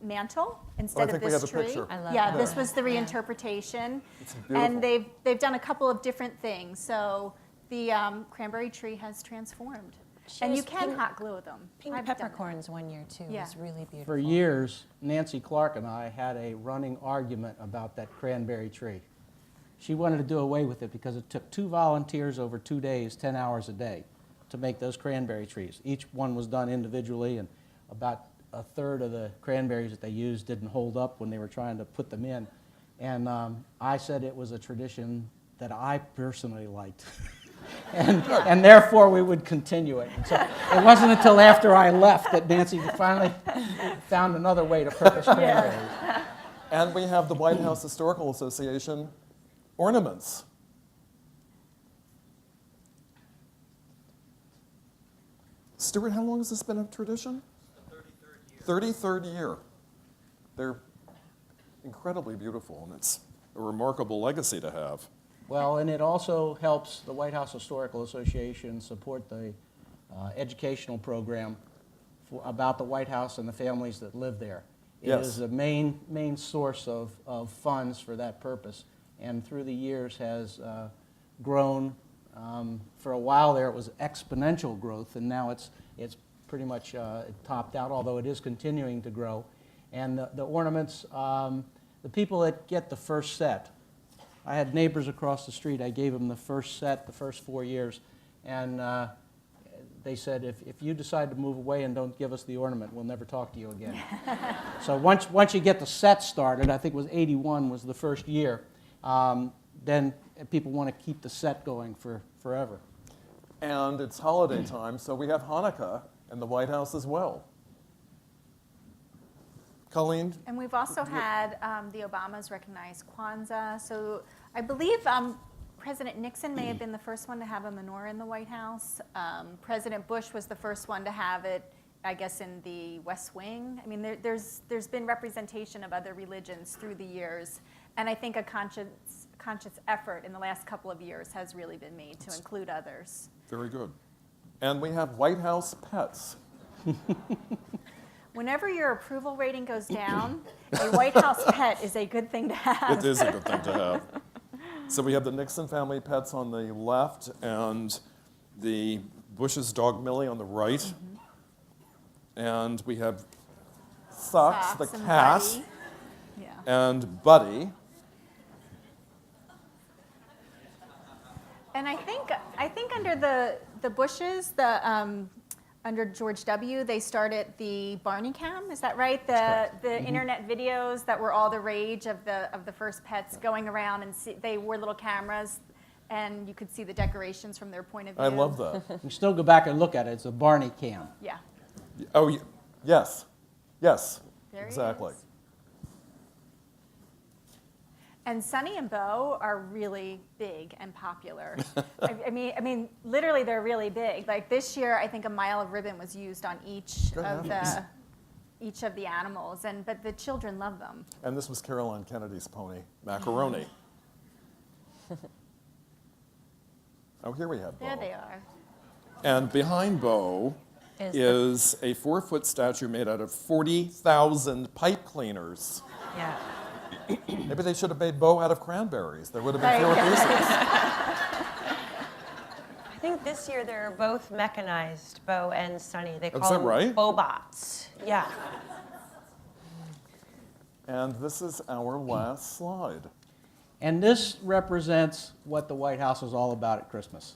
mantle instead think of we this have a tree. picture. I love Yeah, that. this was the reinterpretation. It's beautiful. And they've done a couple of different things. So the cranberry tree has transformed. And you She's can pink- hot glue them. Pink I've done it. peppercorns one year too. Yeah. It was really beautiful. For years, Nancy Clark and I had a running argument about that cranberry tree. She wanted to do away with it because it took 2 volunteers over 2 days, 10 hours a day. to make those cranberry trees. Each one was done individually, and about a third of the cranberries that they used didn't hold up when they were trying to put them in. And I said it was a tradition that I personally liked. and therefore we would continue it. And so it wasn't until after I left that Nancy finally found another way to purchase cranberries. And we have the White House Historical Association ornaments. Stuart, how long has this been a tradition? 33rd year. They're incredibly beautiful, and it's a remarkable legacy to have. Well, and it also helps the White House Historical Association support the educational program about the White House and the families that live there. It Yes. is a main source of funds for that purpose, and through the years has grown. For a while there, it was exponential growth, and now it's pretty much topped out, although it is continuing to grow. And the ornaments, the people that get the first set, I had neighbors across the street. I gave them the first set, the first 4 years, and they said, if you decide to move away and don't give us the ornament, we'll never talk to you again. So once you get the set started, I think it was 81 was the first year, then people want to keep the set going for forever. And it's holiday time, so we have Hanukkah in the White House as well. Colleen? And we've also had the Obamas recognize Kwanzaa. So I believe President Nixon may have been the first one to have a menorah in the White House. President Bush was the first one to have it, I guess, in the West Wing. I mean, there's been representation of other religions through the years. And I think a conscious effort in the last couple of years has really been made to include others. Very good. And we have White House pets. Whenever your approval rating goes down, a White House pet is a good thing to have. It is a good thing to have. So we have the Nixon family pets on the left and the Bush's dog Millie on the right. Mm-hmm. And we have Socks the and cat, Buddy. Yeah. and Buddy. And I think under the Bushes, under George W., they started the Barney Cam. Is that right? The internet videos that were all the rage of the first pets going around, and they wore little cameras, and you could see the decorations from their point of view. I love that. You still go back and look at it. It's a Barney Cam. Yeah. Oh, yes. Yes, There he exactly. is. And Sonny and Bo are really big and popular. I mean, literally, they're really big. Like this year, I think a mile of ribbon was used on each of the animals, but the children love them. And this was Caroline Kennedy's pony, Macaroni. Oh, here we have Bo. There they are. And behind Bo is a 4-foot statue made out of 40,000 pipe cleaners. Yeah. Maybe they should have made Bo out of cranberries. There would have been fewer pieces. I think this year they're both mechanized, Bo and Sonny. They Is call that them right? Bobots. Yeah. And this is our last slide. And this represents what the White House is all about at Christmas.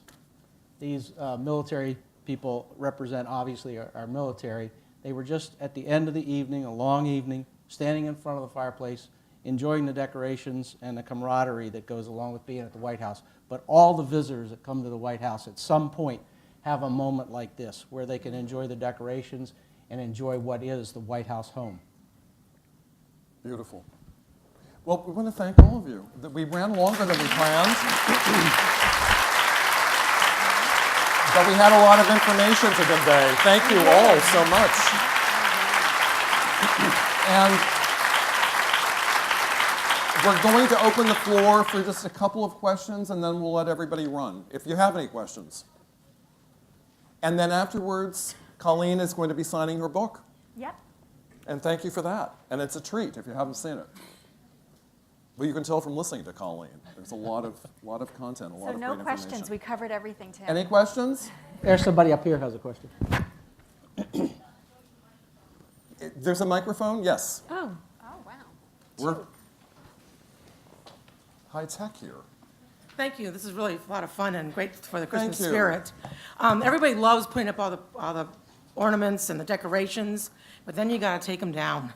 These military people represent, obviously, our military. They were just at the end of the evening, a long evening, standing in front of the fireplace, enjoying the decorations and the camaraderie that goes along with being at the White House. But all the visitors that come to the White House at some point have a moment like this, where they can enjoy the decorations and enjoy what is the White House home. Beautiful. Well, we want to thank all of you. We ran longer than we planned. But we had a lot of information to convey. Thank you all so much. And we're going to open the floor for just a couple of questions, and then we'll let everybody run, if you have any questions. And then afterwards, Colleen is going to be signing her book. Yep. And thank you for that. And it's a treat if you haven't seen it. Well, you can tell from listening to Colleen. There's a lot of content, a lot So of no great questions. information. We covered everything, Tim. Any questions? There's somebody up here who has a question. There's a microphone? Yes. Oh, wow. We're high tech here. Thank you. This is really a lot of fun and great for the Christmas you. spirit. Everybody loves putting up all the ornaments and the decorations, but then you got to take them down.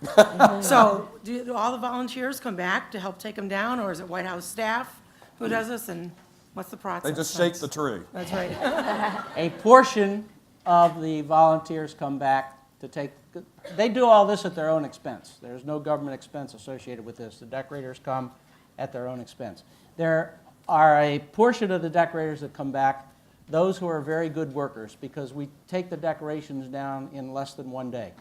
So do all the volunteers come back to help take them down, or is it White House staff who does this, and what's the process? They just shake the tree. That's right. A portion of the volunteers come back to take, they do all this at their own expense. There's no government expense associated with this. The decorators come at their own expense. There are a portion of the decorators that come back, those who are very good workers, because we take the decorations down in less than 1 day.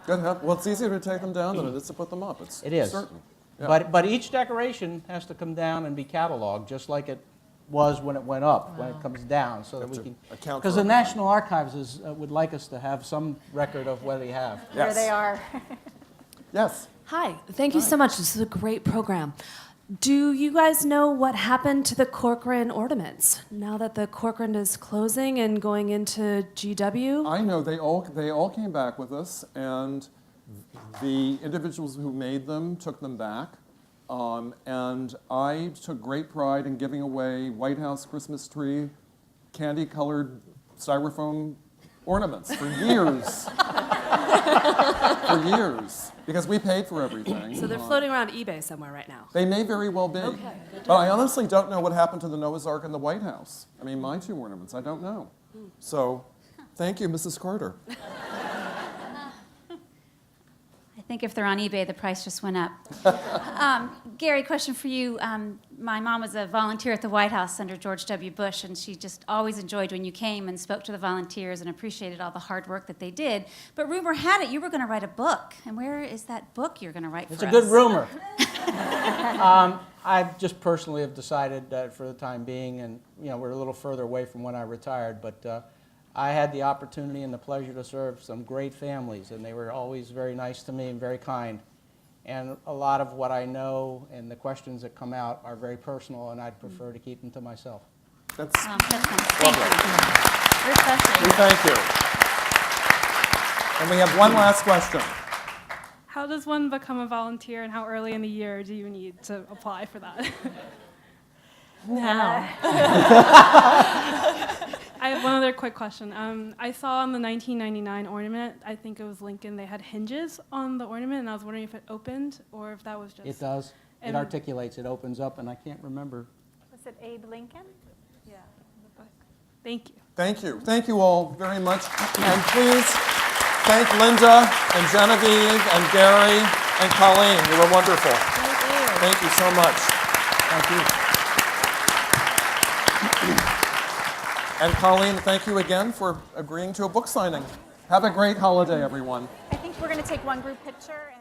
Good. Well, it's easier to take them down than it is to put them up. It is. Certain. Yeah. But each decoration has to come down and be cataloged, just like it was when it went up, when it comes down, so that we to can. account Because for the everything. National Archives would like us to have some record of what they have. There they are. Yes. Hi, thank you so much. This is a great program. Do you guys know what happened to the Corcoran ornaments now that the Corcoran is closing and going into GW? I know they all came back with us, and the individuals who made them took them back. And I took great pride in giving away White House Christmas tree candy-colored styrofoam ornaments for years. For years, because we paid for everything. So they're floating around eBay somewhere right now. They may very well be. Okay. But I honestly don't know what happened to the Noah's Ark in the White House. I mean, my 2 ornaments, I don't know. So, thank you, Mrs. Carter. I think if they're on eBay, the price just went up. Gary, question for you. My mom was a volunteer at the White House under George W. Bush, and she just always enjoyed when you came and spoke to the volunteers and appreciated all the hard work that they did. But rumor had it you were going to write a book. And where is that book you're going to write for us? It's a good rumor. I just personally have decided that for the time being, and we're a little further away from when I retired, but I had the opportunity and the pleasure to serve some great families, and they were always very nice to me and very kind. And a lot of what I know and the questions that come out are very personal, and I'd prefer to keep them to myself. That's That's nice. lovely. Thank you. Refreshing. We thank you. And we have one last question. How does one become a volunteer, and how early in the year do you need to apply for that? Now. I have one other quick question. I saw on the 1999 ornament, I think it was Lincoln, they had hinges on the ornament, and I was wondering if it opened or if that was just... It does. It And- articulates. It opens up, and I can't remember. Was it Abe Lincoln? Yeah. Thank you. Thank you. Thank you all very much. And please thank Linda and Genevieve and Gary and Colleen. You were wonderful. Thank you. Thank you so much. Thank you. And Colleen, thank you again for agreeing to a book signing. Have a great holiday, everyone. I think we're going to take one group picture. And